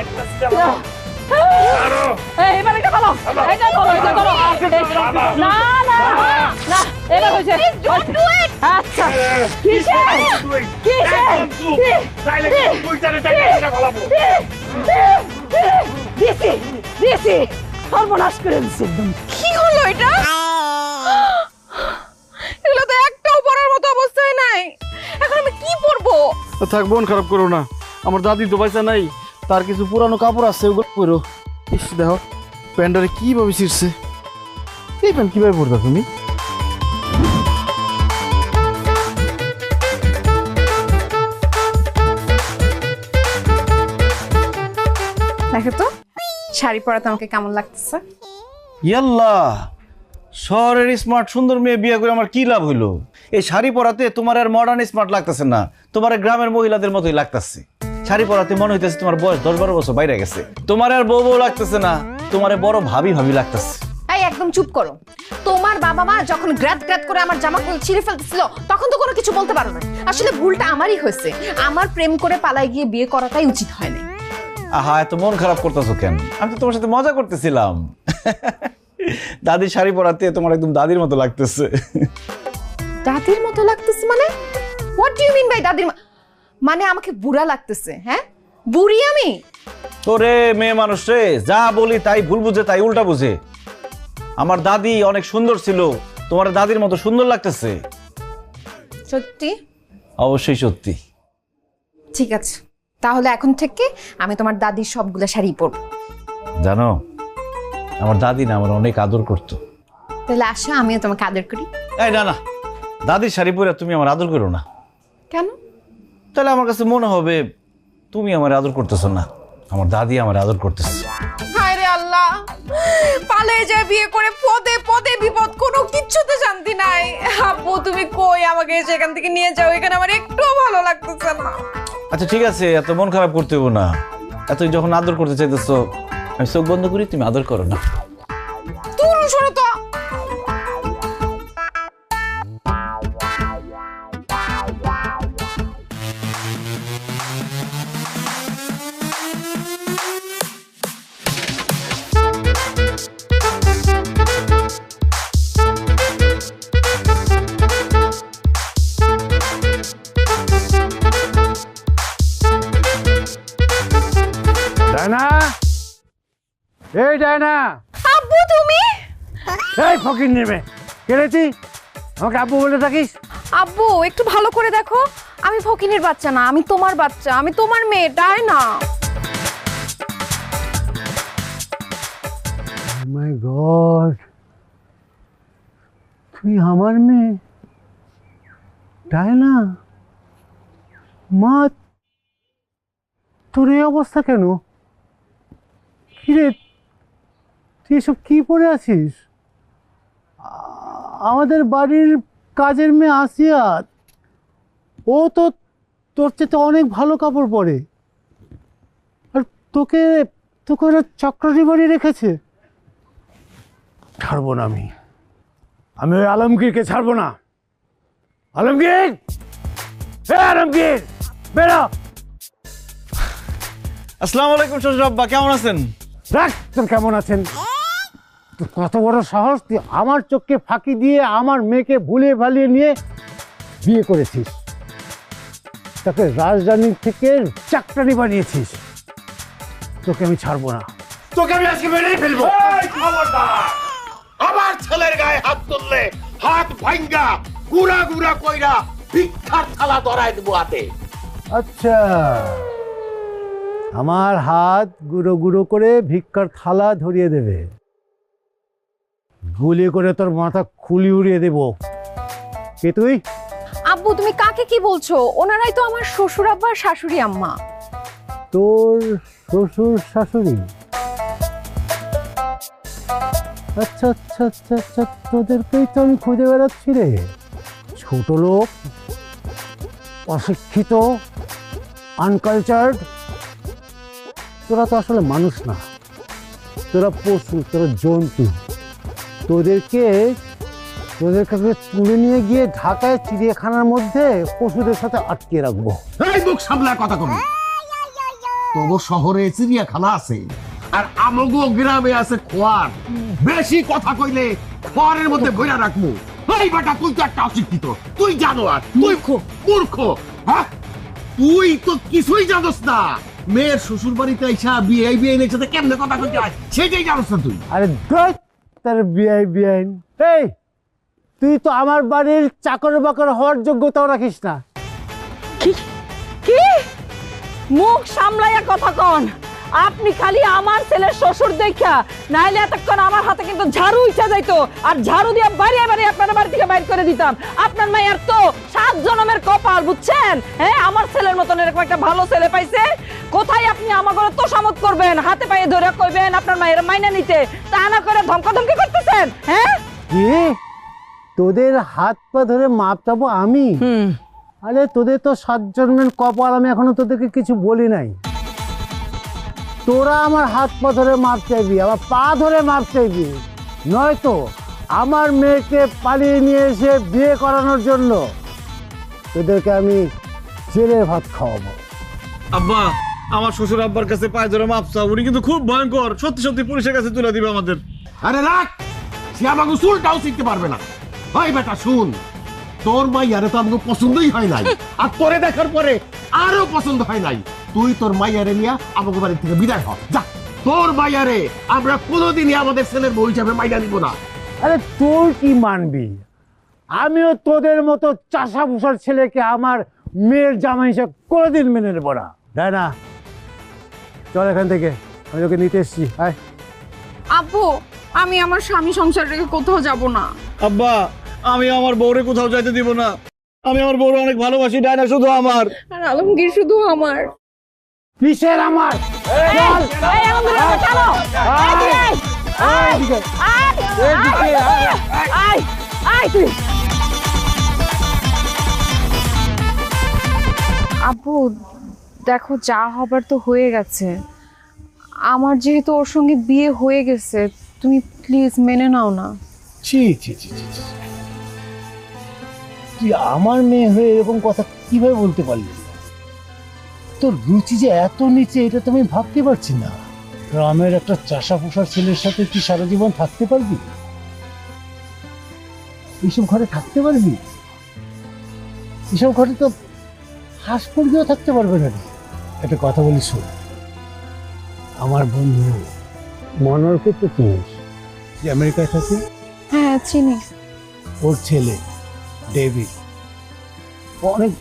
এই, এবার এটা ফেলাও। এটা ধরো, এটা ধরো। না, না, না, এবার হয়েছে। আচ্ছা, কিসে? কিসে? দিছি, দিছি। সর্বনাশ করে দিছি একদম। কি হলো এটা? এগুলো তো একটাও পরার মতো অবস্থায় নাই। এখন আমি কি পরবো? থাক, মন খারাপ করো না, আমার দাদি তো পয়সা নাই, তার কিছু পুরানো কাপড় আছে, ওগুলো পরো। ইস, দেখো প্যান্টটারে কিভাবে ছিঁড়ছে। এই প্যান্ট কিভাবে পরতা তুমি? দেখো তো শাড়ি পরাতে আমাকে কেমন লাগতেছে। ইয়াল্লা, শহরের স্মার্ট সুন্দর মেয়ে বিয়ে করে আমার কি লাভ হইলো? এই শাড়ি পরাতে তোমার আর মডার্ন স্মার্ট লাগতেছে না, তোমার গ্রামের মহিলাদের মতোই লাগতেছে। শাড়ি পরাতে মনে হইতেছে তোমার বয়স 10-12 বছর বাইরে গেছে। তোমার আর বউ বউ লাগতেছে না, তোমার বড় ভাবি ভাবি লাগতেছে। এই একদম চুপ করো। তোমার বাবা মা যখন গ্রাদ গ্রাদ করে আমার জামাগুলো ছিঁড়ে ফেলতেছিল তখন তো কোনো কিছু বলতে পারো না। আসলে ভুলটা আমারই হয়েছে। আমার প্রেম করে পালায় গিয়ে বিয়ে করাটাই উচিত হয় না। আহা, এত মন খারাপ করতেছো কেন? আমি তো তোমার সাথে মজা করতেছিলাম। দাদির শাড়ি পরাতে তোমার একদম দাদির মতো লাগতেছে। দাদির মতো লাগতেছে মানে? What do you mean by দাদির? মানে আমাকে বুড়া লাগতেছে? হ্যাঁ, বুড়ি আমি? তোরে মেয়ে মানুষ রে, যা বলি তাই ভুল বুঝে, তাই উল্টা বুঝে। আমার দাদি অনেক সুন্দর ছিল, তোমার দাদির মতো সুন্দর লাগতেছে। সত্যি? অবশ্যই সত্যি। ঠিক আছে, তাহলে এখন থেকে আমি তোমার দাদির সবগুলো শাড়ি পরবো। জানো, আমার দাদি না আমার অনেক আদর করতো। তাহলে আসো আমিও তোমাকে আদর করি। এই না না, দাদির শাড়ি পরে তুমি আমার আদর করো না। কেন? তাহলে আমার কাছে মনে হবে তুমি আমার আদর করতেছো না, আমার দাদি আমার আদর করতেছে। হায় রে আল্লাহ, পালিয়ে যায় বিয়ে করে, পদে পদে বিপদ, কোনো কিচ্ছুতে শান্তি নাই। আব্বু তুমি কই, আমাকে সেখান থেকে নিয়ে যাও, এখানে আমার একটুও ভালো লাগতেছে না। আচ্ছা ঠিক আছে, এত মন খারাপ করতে হবো না। এত যখন আদর করতে চাইতেছো, আমি চোখ বন্ধ করি, তুমি আদর করো না। দূর সরো তো। ডায়না, এই ডায়না, আব্বু তুমি? এই ফকির নেমে কেড়েছি, আমাকে আব্বু বলে থাকিস? আব্বু একটু ভালো করে দেখো, আমি ফকিনের বাচ্চা না, আমি তোমার বাচ্চা, আমি তোমার মেয়ে ডায়না। মাই গড, তুই আমার মেয়ে ডায়না? মা, তোর এই অবস্থা কেন? কিরে, তুই এসব কি পরে আছিস? আমাদের বাড়ির কাজের মেয়ে আসিয়া, ও তো তোর চেয়ে অনেক ভালো কাপড় পরে, আর তোকে তোকে ওরা চক্রারি বাড়ি রেখেছে। ছাড়বো না আমি ওই আলমগীরকে ছাড়বো না। আলমগীর, আলমগীর বেরো। আসসালামু আলাইকুম শ্বশুর আব্বা, কেমন আছেন? দেখ তোর কেমন আছেন। তোর কত বড় সাহস, তুই আমার চোখকে ফাঁকি দিয়ে আমার মেয়েকে ভুলিয়ে ভালিয়ে নিয়ে বিয়ে করেছিস, তাকে রাজধানী থেকে চাকরানি বানিয়েছিস। তোকে আমি ছাড়বো না, তোকে আমি আজকে মেরেই ফেলবো। আমার ছেলের গায়ে হাত তুললে হাত ভাঙ্গা গুড়া গুড়া কইরা ভিক্ষার থালা ধরায় দেবো হাতে। আচ্ছা, আমার হাত গুঁড়ো গুঁড়ো করে ভিক্ষার থালা ধরিয়ে দেবে, গুলি করে তোর মাথা খুলি উড়িয়ে দেব। কে তুই? আব্বু তুমি কাকে কি বলছো? ওনারাই তো আমার শ্বশুর আব্বা আর শাশুড়ি আম্মা। তোর শ্বশুর শাশুড়ি? আচ্ছা আচ্ছা আচ্ছা আচ্ছা, তোদেরকেই তো আমি খুঁজে বেড়াচ্ছি রে। ছোট লোক, অশিক্ষিত, আনকালচার্ড। তোরা তো আসলে মানুষ না, তোরা পশু, তোরা জন্তু। তোদেরকে তুলে নিয়ে গিয়ে ঢাকায় চিড়িয়াখানার মধ্যে পশুদের সাথে আটকে রাখবো। এই মুখ সামলা কথা কবি। তবু শহরে চিড়িয়াখানা আছে আর আমগো গ্রামে আছে খোয়ার। বেশি কথা কইলে খোয়ারের মধ্যে ভইরা রাখবো। এই বেটা তুই তো একটা অশিক্ষিত, তুই জানো আর তুই মূর্খ। হ্যাঁ, তুই তো কিছুই জানোস না। মেয়ের শ্বশুর বাড়িতে আইসা বিয়ে বিয়ের সাথে কেমনে কথা কইতে হয় সেটাই জানোস না তুই। আরে ধুর, তার বিআইন। এই তুই তো আমার বাড়ির চাকর বাকর হওয়ার যোগ্যতাও রাখিস না। কি মুখ সামলাইয়া কথা কন? আপনি খালি আমার ছেলের শ্বশুর দেখা, নাইলে এতক্ষণ আমার হাতে কিন্তু ঝাড়ু ইচ্ছা যাইতো, আর ঝাড়ু দিয়ে বাড়িয়ে বাড়িয়ে আপনার বাড়ি থেকে বাইর করে দিতাম। আপনার মায়ের তো 7 জন্মের কপাল, বুঝছেন? হ্যাঁ, আমার ছেলের মতন এরকম একটা ভালো ছেলে পাইছে। কোথায় আপনি আমার ঘরে তোষামত করবেন, হাতে পায়ে ধরে কইবেন আপনার মায়ের মাইনা নিতে, তা না করে ধমকাধমকি করতেছেন। হ্যাঁ, কি তোদের হাত পা ধরে মাপ চাবো আমি? আরে তোদের তো 7 জন্মের কপাল, আমি এখনো তোদেরকে কিছু বলি নাই। তোরা আমার হাত পা ধরে মাপ চাইবি, আমার পা ধরে মাপ চাইবি, নয়তো আমার মেয়েকে পালিয়ে নিয়ে এসে বিয়ে করানোর জন্য তোদেরকে আমি জেলের ভাত খাওয়াবো। আব্বা, আমার শ্বশুর আব্বার কাছে পায়ে ধরে মাপ চাও, উনি কিন্তু খুব ভয়ঙ্কর। সত্যি সত্যি পুলিশের কাছে তুলে দিবে আমাদের। আরে রাখ, সে আমাকে চুলটাও শিখতে পারবে না। ওই বেটা শুন, তোর মাইয়ারে তো আমাকে পছন্দই হয় নাই, আর তোরে দেখার পরে আরো পছন্দ হয় নাই। তুই তোর মাইয়ারে নিয়ে আমাকে বাড়ি থেকে বিদায় হ। যা, তোর মাইয়ারে আমরা কোনোদিনই আমাদের ছেলের বউ হিসাবে মাইনা নিব না। আরে তোর কি মানবি? আমিও তোদের মতো চাষা ভুষার ছেলেকে আমার মেয়ের জামাই হিসেবে কোনোদিন মেনে নেব না। তাই না? চল এখান থেকে, আমি তোকে নিতে এসছি। আয়। আব্বু আমি আমার স্বামী সংসার রেখে কোথাও যাব না। আব্বা, আমি আমার বউরে কোথাও যাইতে দিব না। আমি আমার বউরে অনেক ভালোবাসি। ডায়না শুধু আমার, আর আলমগীর শুধু আমার। কিসের আমার? আব্বু দেখো, যা হবার তো হয়ে গেছে। আমার যেহেতু ওর সঙ্গে বিয়ে হয়ে গেছে, তুমি প্লিজ মেনে নাও না। ছি ছি ছি ছি, তুই আমার মেয়ে হয়ে এরকম কথা কিভাবে বলতে পারলি? তোর রুচি যে এত নিচে, এটা তো আমি ভাবতে পারছি না। গ্রামের একটা চাষা পোষার ছেলের সাথে তুই সারা জীবন থাকতে পারবি? এইসব ঘরে থাকতে পারবি? এসব ঘরে তো হাঁস মুরগিও থাকতে পারবে না। একটা কথা বলি শোন, আমার বন্ধু মনোরকে তো চিনিস, যে আমেরিকায় থাকে? হ্যাঁ চিনি। ওর ছেলে ডেভিড অনেক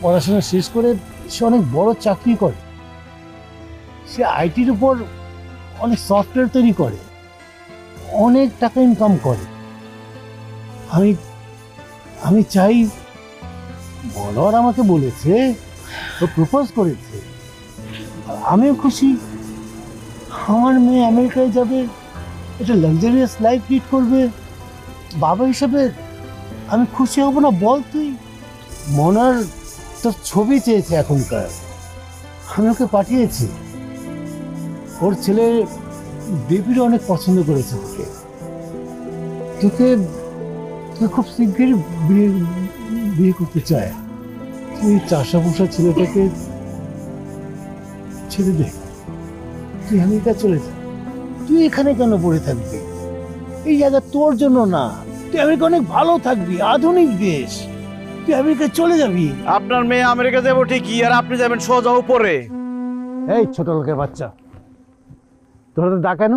পড়াশোনা শেষ করে সে অনেক বড় চাকরি করে। সে আইটির উপর অনেক সফটওয়্যার তৈরি করে, অনেক টাকা ইনকাম করে। আমি চাই, বলার আমাকে বলেছে ও প্রপোজ করেছে, আমিও খুশি। আমার মেয়ে আমেরিকায় যাবে, একটা লাক্সারিয়াস লাইফ লিড করবে। বাবা হিসাবে আমি খুশি হব না বল তুই? মনার তোর ছবি চেয়েছে এখনকার, আমি ওকে পাঠিয়েছি। ওর ছেলে দেবীর অনেক পছন্দ করেছে তোকে। তোকে খুব শীঘ্রই বিয়ে করতে চায়। তুই চাষা বসা ছেলেটাকে ছেড়ে দে, তুই আমেরিকা চলে যা। তুই এখানে কেন পড়ে থাকবি? এই জায়গা তোর জন্য না। তুই আমেরিকা অনেক ভালো থাকবি, আধুনিক দেশ, তুই আমেরিকা চলে যাবি। আপনার মেয়ে আমেরিকা যাবো ঠিকই, আর আপনি যাবেন সোজা উপরে। এই ছোট লোকের বাচ্চা, তোরা তো ডা কেন?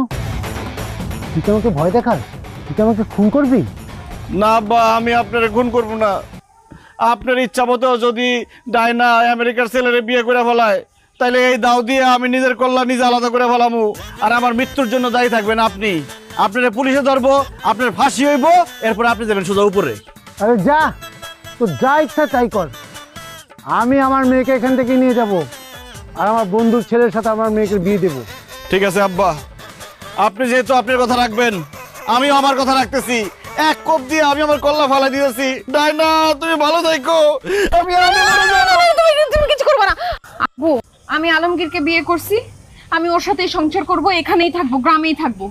তুই তো আমাকে ভয় দেখাস, তুই তো আমাকে খুন করবি? না বা, আমি আপনার খুন করব না। আপনার ইচ্ছা মতো যদি ডায়না আমেরিকার ছেলেরে বিয়ে করে ফেলায়, তাইলে এই দাও দিয়ে আমি নিজের কল্যাণ নিজে আলাদা করে ফেলামু, আর আমার মৃত্যুর জন্য দায়ী থাকবেন আপনি। আপনার পুলিশে ধরবো, আপনার ফাঁসি হইব, এরপর আপনি যাবেন সোজা উপরে। আরে যা, তো যা ইচ্ছা তাই কর। আমি আমার মেয়েকে এখান থেকে নিয়ে যাব, আর আমার বন্ধুর ছেলের সাথে আমার মেয়েকে বিয়ে দেবো। ঠিক আছে আব্বা, আপনি যেহেতু আপনার কথা রাখবেন, আমিও আমার কথা রাখতেছি। এক কোপ দিয়ে আমি আমার কল্লা ফালাই দিয়েছি। ডাইনা, তুমি ভালো থাকো। তুমি কিছু করবে না আব্বু। আমি আলমগীরকে বিয়ে করছি, আমি ওর সাথেই সংসার করব, এখানেই থাকবো, গ্রামেই থাকবো।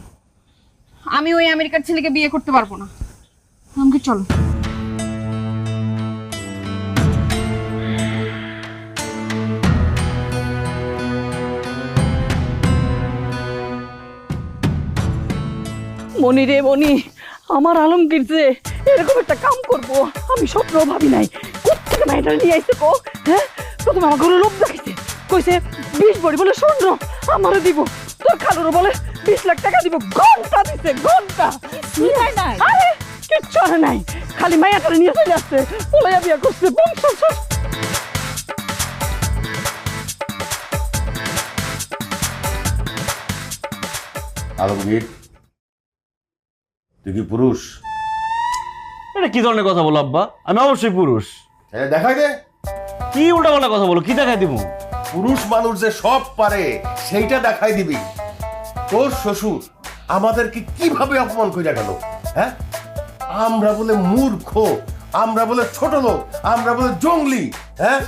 আমি ওই আমেরিকার ছেলেকে বিয়ে করতে পারবো না। আলমগীর চলো। মনি রে মনি, আমার আলমগীর যে এরকম একটা কাম করবো আমি স্বপ্ন ভাবি নাই। কোথেকে মেয়েটা নিয়ে আইছে কো? হ্যাঁ, প্রথমে আমার ঘরে লোক দেখাইছে, কইছে 20 ভরি বলে স্বর্ণ আমারও দিব, তোর খালুরও বলে 20 লাখ টাকা দিব। ঘন্টা দিছে, ঘন্টা। আরে কিচ্ছু হয় নাই, খালি মাইয়াটা নিয়ে চলে আসছে, পলাইয়া বিয়া করছে। বংশ আলমগীর, তুই কি পুরুষ? এটা কি ধরনের কথা বলো আব্বা? আমি অবশ্যই পুরুষ। দেখাই দে। কি উল্টাপাল্টা কথা বলো? কি দেখাই দিব? পুরুষ মানুষ যে সব পারে সেইটা দেখাই দিবি। তোর শ্বশুর আমাদেরকে কিভাবে অপমান করে গেল। হ্যাঁ, আমরা বলে মূর্খ, আমরা বলে ছোট লোক, আমরা বলে জঙ্গলি। হ্যাঁ,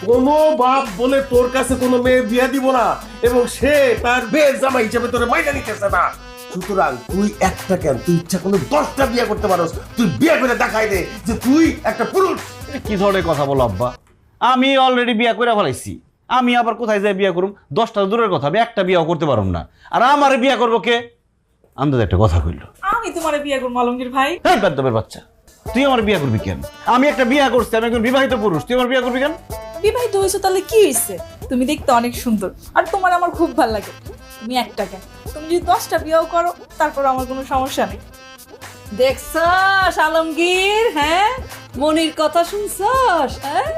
কোনো বাপ বলে তোর কাছে কোনো মেয়ে বিয়ে দিব না, এবং সে তার বিয়ের জামাই হিসেবে তোর মাইনা নিতেছে না। সুতরাং তুই একটা কেন, তুই ইচ্ছা করলে 10টা বিয়ে করতে পারোস। তুই বিয়ে করে দেখাই দে যে তুই একটা পুরুষ। কি ধরনের কথা বলো আব্বা? আমি অলরেডি বিয়ে করে ফেলাইছি, আমি আবার কোথায় যাই বিয়ে করুম? 10টা দূরের কথা, আমি একটা বিয়েও করতে পারুম না। আর আমার বিয়ে করবো কে? আন্দাজ একটা কথা কইল, আমি তোমারে বিয়ে করবো আলমগীর ভাই। হ্যাঁ, বেদবের বাচ্চা, তুই আমার বিয়ে করবি কেন? আমি একটা বিয়ে করছি, আমি একজন বিবাহিত পুরুষ, তুই আমার বিয়ে করবি কেন? বিবাহিত হয়েছো তাহলে কি হয়েছে? তুমি দেখতে অনেক সুন্দর, আর তোমার আমার খুব ভালো লাগে। তুমি একটা কেন, তুমি যদি 10টা বিয়েও করো তারপর আমার কোনো সমস্যা নেই। দেখছস আলমগীর, হ্যাঁ মনির কথা শুনছস? হ্যাঁ,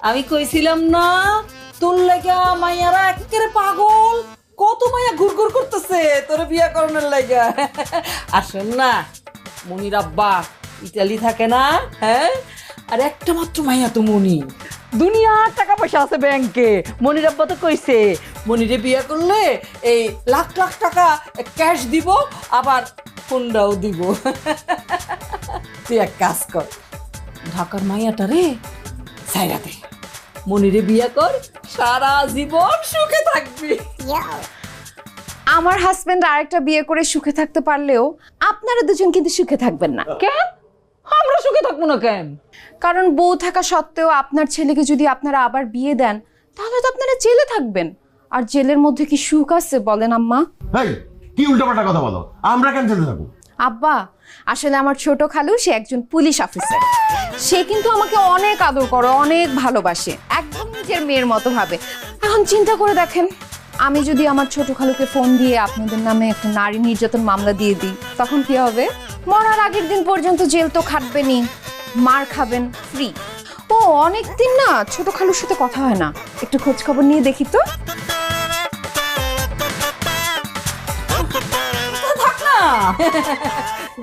আমি কইছিলাম না তোর লাগা মাইয়ারা একেবারে পাগল, কত মাইয়া ঘুরঘুর করতেছে তোর বিয়ে করানোর লাগা। আর শোন না, মনির আব্বা ইতালি থাকে না? হ্যাঁ, আর একটা মাত্র মাইয়া তো মনি, দুনিয়ার টাকা পয়সা আছে ব্যাংকে। মনির আব্বা তো কইছে মনিরে বিয়ে করলে এই লাখ লাখ টাকা ক্যাশ দিব, আবার ফোনটাও দিব। তুই এক কাজ কর, ঢাকার মাইয়াটা রে সাইরাতে মনিরে বিয়ে কর, সারা জীবন সুখে থাকবি। আমার হাজবেন্ড আরেকটা বিয়ে করে সুখে থাকতে পারলেও আপনারা দুজন কিন্তু সুখে থাকবেন না। কেন আমরা সুখে থাকবো না কেন? কারণ বউ থাকা সত্ত্বেও আপনার ছেলেকে যদি আপনারা আবার বিয়ে দেন, তাহলে তো আপনারা জেলে থাকবেন। আর জেলের মধ্যে কি সুখ আছে বলেন আম্মা? এই কি উল্টাপাল্টা কথা বলো? আমরা কেন জেলে থাকবো? আব্বা, আসলে আমার ছোট খালু সে একজন পুলিশ অফিসার। সে কিন্তু আমাকে অনেক আদর করে, অনেক ভালোবাসে, একদম নিজের মেয়ের মতো ভাবে। এখন চিন্তা করে দেখেন, আমি যদি আমার ছোট খালুকে ফোন দিয়ে আপনাদের নামে একটা নারী নির্যাতন মামলা দিয়ে দিই, তখন কি হবে? মরার আগের দিন পর্যন্ত জেল তো খাটবেনই, মার খাবেন ফ্রি। ও অনেক দিন না ছোট খালুর সাথে কথা হয় না, একটু খোঁজ খবর নিয়ে দেখি তো। থাক না।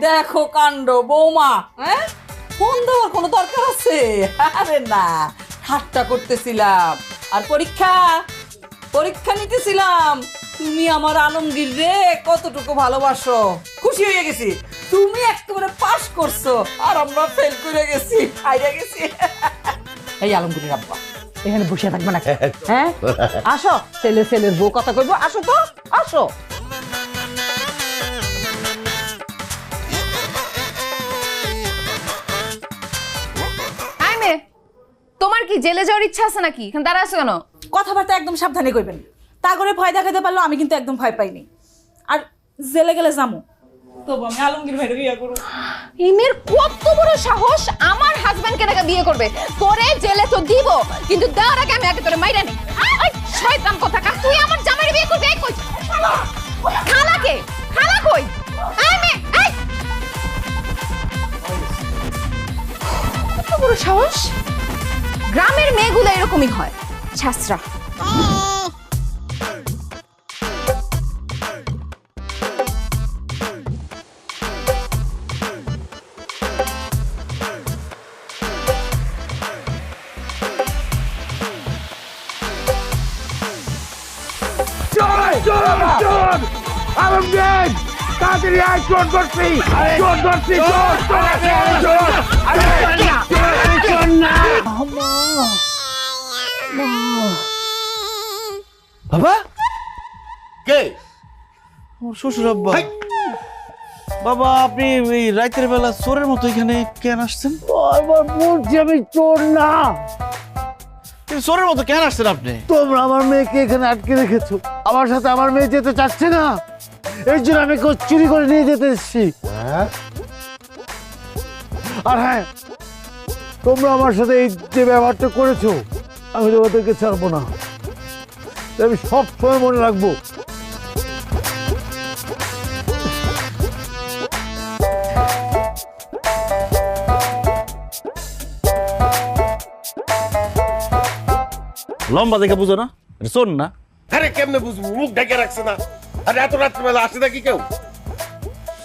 দেখো কাণ্ড বৌমা, হ্যাঁ ফোন দেওয়ার কোনো দরকার আছে? আরে না, ঠাট্টা করতেছিলাম। আর পরীক্ষা নিতেছিলাম। তুমি আমার আলমগীর রে কতটুকু ভালোবাসো, খুশি হয়ে গেছি। তুমি একেবারে পাস করছো আর আমরা ফেল করে গেছি, হাইরা গেছি। এই আলমগীরের আব্বা এখানে বসে থাকবে না, হ্যাঁ আসো, ছেলের বউ কথা কইবো, আসো তো, আসো। তোমার কি জেলে যাওয়ার ইচ্ছা আছে নাকি? এখানে দাঁড়া আছো কেন? কথাবার্তা একদম সাবধানে কইবেন, তা করে ভয় দেখাতে পারলো। আমি কিন্তু একদম ভয় পাইনি, আর জেলে গেলে যামু, তবু আমি আলমগীর ভাইরে বিয়ে করব। ইমের কত বড় সাহস আমার হাজবেন্ডকে টাকা বিয়ে করবে। তোরে জেলে তো দিব, কিন্তু দেওয়ার আগে আমি আগে তোরে মাইরা নি। এই শয়তান কোথাকার, তুই আমার জামাইরে বিয়ে করবি? এই কই খালা কে? খালা কই? এই মে, এই কত বড় সাহস! গ্রামের মেয়েগুলো এরকমই হয়, ছাসরা। আলমগীর তাড়াতাড়ি আয়, চোর ধরছি, চোর ধরছি, চোর চোর না। বাবা কে? আমার শ্বশুর আব্বা। বাবা আপনি এই রাতের বেলা চোরের মতো এখানে কেন আসছেন? আমার বলছি আমি চোর না। চোরের মতো কেন আসছেন আপনি? তোমরা আমার মেয়েকে এখানে আটকে রেখেছো, আমার সাথে আমার মেয়ে যেতে চাচ্ছে না, এই জন্য আমি চুরি করে নিয়ে যেতে এসেছি। আর হ্যাঁ, তোমরা আমার সাথে এই যে ব্যবহারটা করেছো, আমি তোমাদেরকে ছাড়বো না, আমি সব সময় মনে রাখবো। লম্বা দেখে বুঝো না, এটা চোর না। আরে কেমনে বুঝবো, মুখ ঢেকে রাখছে না। আরে এত রাত্রিবেলা আসে নাকি কেউ?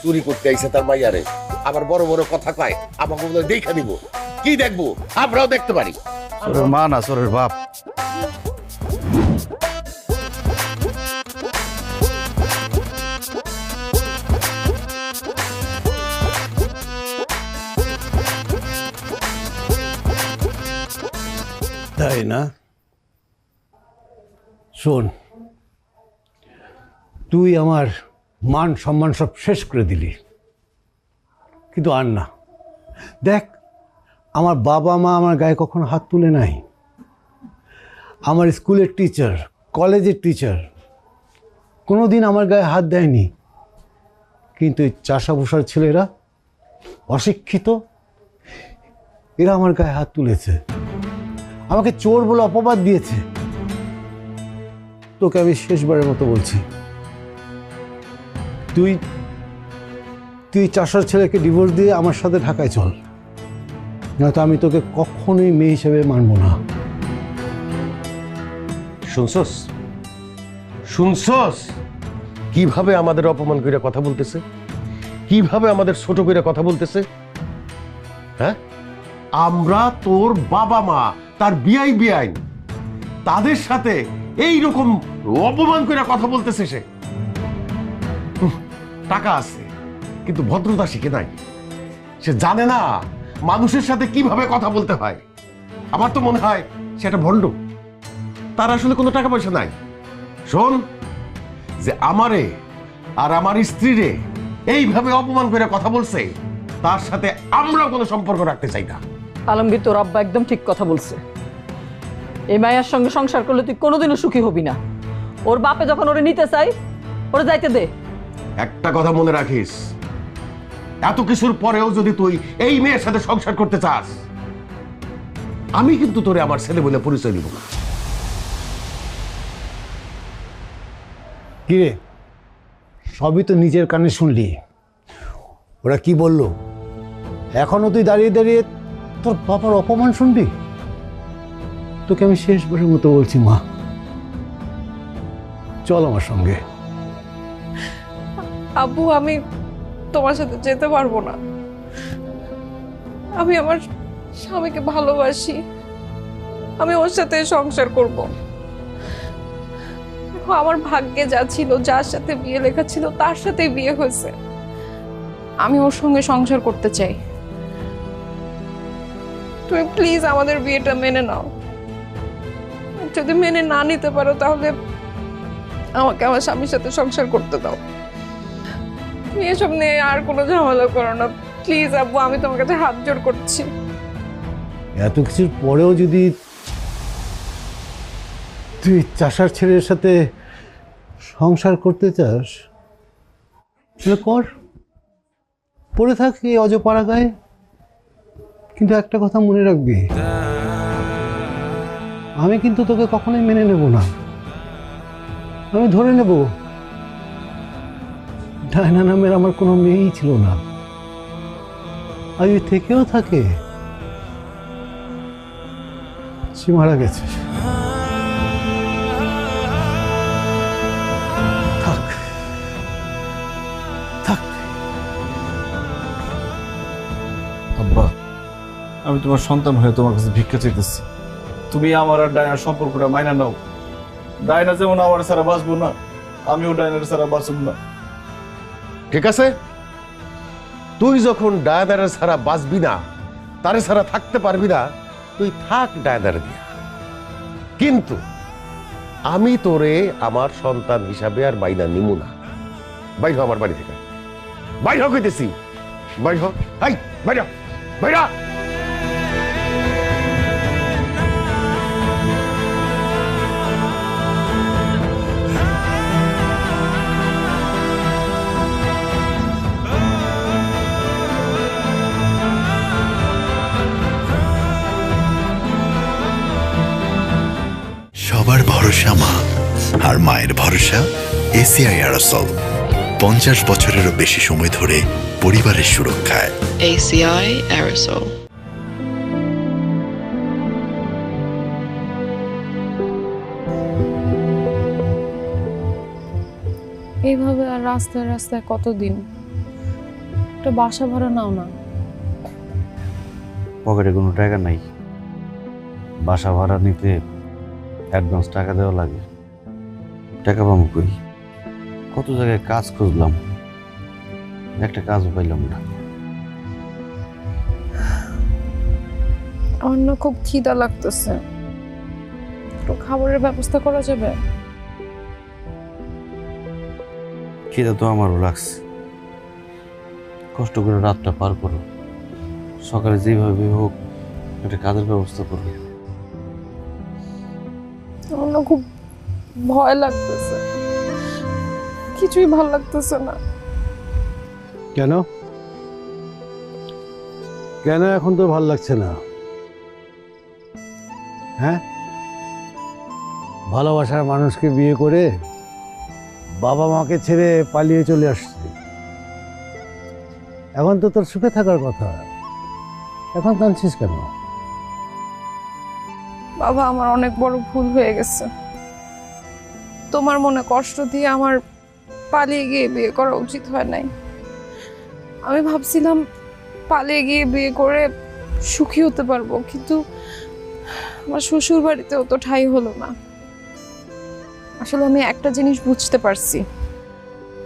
চুরি করতে আইসে তার মাইয়ারে, আবার বড় বড় কথা কয়, আমাকে বলে দেখা দিব। কি দেখবো? আমরাও দেখতে পারি। চোরের মা না, চোরের বাপ। তাই না? শোন, তুই আমার মান সম্মান সব শেষ করে দিলি, কিন্তু আর না। দেখ, আমার বাবা মা আমার গায়ে কখনো হাত তুলে নাই। আমার স্কুলের টিচার, কলেজের টিচার কোনো দিন আমার গায়ে হাত দেয়নি, কিন্তু এই চাষাভূষার ছেলেরা, অশিক্ষিত, এরা আমার গায়ে হাত তুলেছে, আমাকে চোর বলে অপবাদ দিয়েছে। তোকে আমি শেষবারের মতো বলছি, তুই তুই চাষার ছেলেকে ডিভোর্স দিয়ে আমার সাথে ঢাকায় চল, নয়তো আমি তোকে কখনোই মেয়ে হিসেবে মানব না। শুনছস? শুনছস কিভাবে আমাদের অপমান করে কথা বলতেছে, কিভাবে আমাদের ছোট করে কথা বলতেছে? হ্যাঁ, আমরা তোর বাবা মা, তার বিয়াই বিয়াই, তাদের সাথে এই রকম অপমান করে কথা বলতেছে সে। টাকা আছে কিন্তু ভদ্রতা শিখে নাই, সে জানে না মানুষের সাথে কিভাবে কথা বলতে হয়। আমার তো মনে হয় সেটা ভণ্ড, তার আসলে কোনো টাকা পয়সা নাই। শোন, যে আমারে আর আমার স্ত্রীরে এইভাবে অপমান করে কথা বলছে, তার সাথে আমরাও কোনো সম্পর্ক রাখতে চাই না। আলমগীর, তোর আব্বা একদম ঠিক কথা বলছে। এই মায়ের সঙ্গে সংসার করলে তুই কোনোদিনও সুখী হবি না। ওর বাপে যখন ওরে নিতে চাই, ওরে যাইতে দে। একটা কথা মনে রাখিস, এত কিছুর পরেও যদি তুই এই মেয়ের সাথে সংসার করতে চাস, আমি কিন্তু তোরে আমার ছেলে বলে পরিচয় দিব না। কিরে, সবই তো নিজের কানে শুনলি, ওরা কি বলল? এখনো তুই দাঁড়িয়ে দাঁড়িয়ে তোর বাবার অপমান শুনবি? তোকে আমি শেষবারের মতো বলছি, মা, চল আমার সঙ্গে। আব্বু, আমি তোমার সাথে যেতে পারবো না। আমি আমার স্বামীকে ভালোবাসি, আমি ওর সাথে সংসার করব। আমার ভাগ্যে যা ছিল, যার সাথে বিয়ে লেখা ছিল, তার সাথেই বিয়ে হয়েছে। আমি ওর সঙ্গে সংসার করতে চাই। তুমি প্লিজ আমাদের বিয়েটা মেনে নাও। যদি মেনে না নিতে পারো, তাহলে আমাকে আমার স্বামীর সাথে সংসার করতে দাও। তুমি এসব নিয়ে আর কোনো ঝামেলা করো না প্লিজ আব্বু, আমি তোমার কাছে হাত জোড় করছি। এত কিছুর পরেও যদি তুই চাষার ছেলের সাথে সংসার করতে চাস, তাহলে কর, পড়ে থাক এই অজপাড়া গায়ে। কিন্তু একটা কথা মনে রাখবি, আমি কিন্তু তোকে কখনোই মেনে নেব না। আমি ধরে নেব ডায়না নামের আমার কোনো মেয়েই ছিল না, আর যদি থেকেও থাকে, সে মারা গেছে। থাক থাক। আব্বা, আমি তোমার সন্তান হয়ে তোমার কাছে ভিক্ষা চাইতেছি, তুমি আমার আর ডায়নার সম্পর্কটা মাইনা নাও। ডায়না যেমন আমার ছাড়া বাঁচবো না, আমিও ডাইনার ছাড়া বাঁচুম না। ঠিক আছে, তুই যখন ডায়নারে ছাড়া বাঁচবি না, তারে ছাড়া থাকতে পারবি না, তুই থাক ডায়নারে দিয়া। কিন্তু আমি তোরে আমার সন্তান হিসাবে আর মাইনা নিমু না। বাইর হ আমার বাড়ি থেকে, বাইর হ কইতেছি, বাইর হ, হাই বাইর হ, বাইর হ। সবার ভরসা মা, আর মায়ের ভরসা এসিআই অ্যারোসল। 50 বছরেরও বেশি সময় ধরে পরিবারের সুরক্ষায়। ACI Aerosol. এইভাবে আর রাস্তায় রাস্তায় কতদিন? একটা বাসা ভাড়া নাও না। পকেটে কোনো টাকা নাই, বাসা ভাড়া নিতে অ্যাডভান্স টাকা দেওয়া লাগে। টাকা পাবো কই? কত জায়গায় কাজ খুঁজলাম, একটা কাজও পাইলাম না। আমার না খুব খিদা লাগতেছে, একটু খাবারের ব্যবস্থা করা যাবে? খিদা তো আমারও লাগছে। কষ্ট করে রাতটা পার করো, সকালে যেভাবে হোক একটা কাজের ব্যবস্থা করবে। আমার না খুব ভয় লাগতেছে, কিছুই ভালো লাগতেছে না। কেন কেন এখন তো ভালো লাগছে না? হ্যাঁ, ভালোবাসার মানুষকে বিয়ে করে বাবা মাকে ছেড়ে পালিয়ে চলে আসছে। এখন তো তোর সুখে থাকার কথা, এখন কাঁদছিস কেন? বাবা, আমার অনেক বড় ভুল হয়ে গেছে। তোমার মনে কষ্ট দিয়ে আমার পালিয়ে গিয়ে বিয়ে করা উচিত হয় নাই। আমি ভাবছিলাম পালিয়ে গিয়ে বিয়ে করে সুখী হতে পারবো, কিন্তু আমার শ্বশুর বাড়িতেও তো ঠাঁই হলো না। আসলে আমি একটা জিনিস বুঝতে পারছি,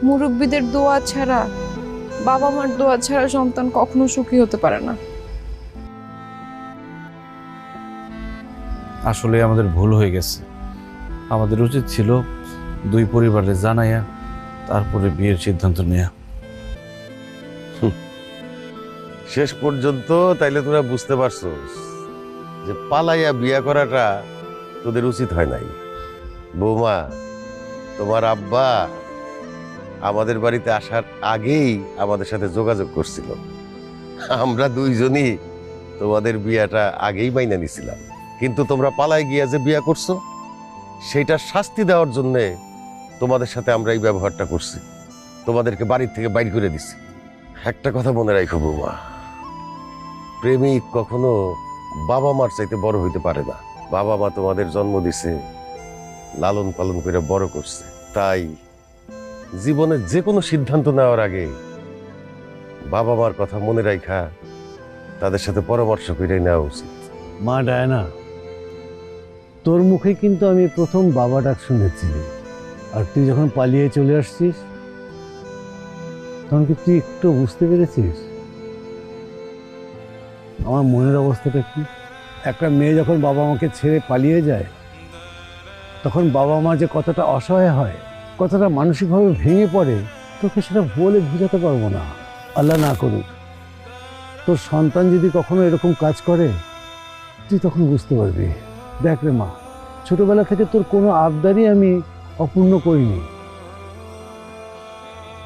মুরব্বীদের দোয়া ছাড়া, বাবা মার দোয়া ছাড়া সন্তান কখনো সুখী হতে পারে না। আসলে আমাদের ভুল হয়ে গেছে। আমাদের উচিত ছিল দুই পরিবারে জানাইয়া তারপরে বিয়ের সিদ্ধান্ত নেয়া। শেষ পর্যন্ত তাইলে তোরা বুঝতে পারছস যে পালাইয়া বিয়া করাটা তোদের উচিত হয় নাই। বৌমা, তোমার আব্বা আমাদের বাড়িতে আসার আগেই আমাদের সাথে যোগাযোগ করছিল। আমরা দুইজনই তোমাদের বিয়াটা আগেই মাইনা নিছিলাম, কিন্তু তোমরা পালাই গিয়া যে বিয়া করছো সেটার শাস্তি দেওয়ার জন্যে তোমাদের সাথে আমরা এই ব্যবহারটা করছি, তোমাদেরকে বাড়ির থেকে বাইর করে দিছি। একটা কথা মনে রাখো বৌমা, প্রেমিক কখনো বাবা মার চাইতে বড় হইতে পারে না। বাবা মা তোমাদের জন্ম দিছে, লালন পালন করে বড় করছে, তাই জীবনে যে কোনো সিদ্ধান্ত নেওয়ার আগে বাবা মার কথা মনে রাখা তাদের সাথে পরামর্শ করে নেওয়া উচিত। মা ডায়না, তোর মুখে কিন্তু আমি প্রথম বাবা ডাক শুনেছি, আর তুই যখন পালিয়ে চলে আসছিস তখন কি তুই একটু বুঝতে পেরেছিস আমার মনের অবস্থাটা কি? একটা মেয়ে যখন বাবা মাকে ছেড়ে পালিয়ে যায় তখন বাবা মা যে কতটা অসহায় হয়, কতটা মানসিকভাবে ভেঙে পড়ে, তোকে সেটা বলে বোঝাতে পারবো না। আল্লাহ না করুক তোর সন্তান যদি কখনো এরকম কাজ করে, তুই তখন বুঝতে পারবি। দেখ রে মা, ছোটবেলা থেকে তোর কোনো আবদারই আমি অপূর্ণ করিনি।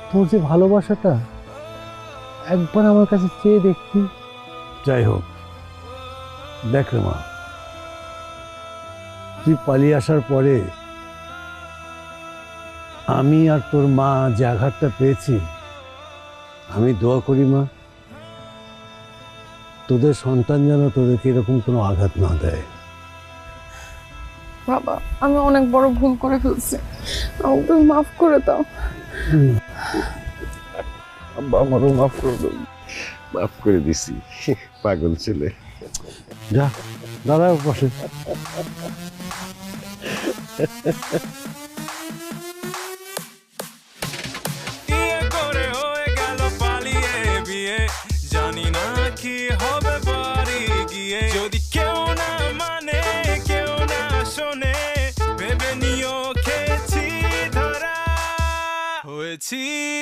তোর যে ভালোবাসাটা একবার আমার কাছে চেয়ে দেখতি। যাই হোক, দেখ রে মা, তুই পালিয়ে আসার পরে আমি আর তোর মা যে আঘাতটা পেয়েছি, আমি দোয়া করি মা তোদের সন্তান যেন তোদেরকে এরকম কোনো আঘাত না দেয়। বাবা, আমি অনেক বড় ভুল করে ফেলছি, আমাকে তুমি মাফ করে দাও। আমারও মাফ করে দাও। মাফ করে দিছি, পাগল ছেলে। যা দাদা বসে। পেয়েছি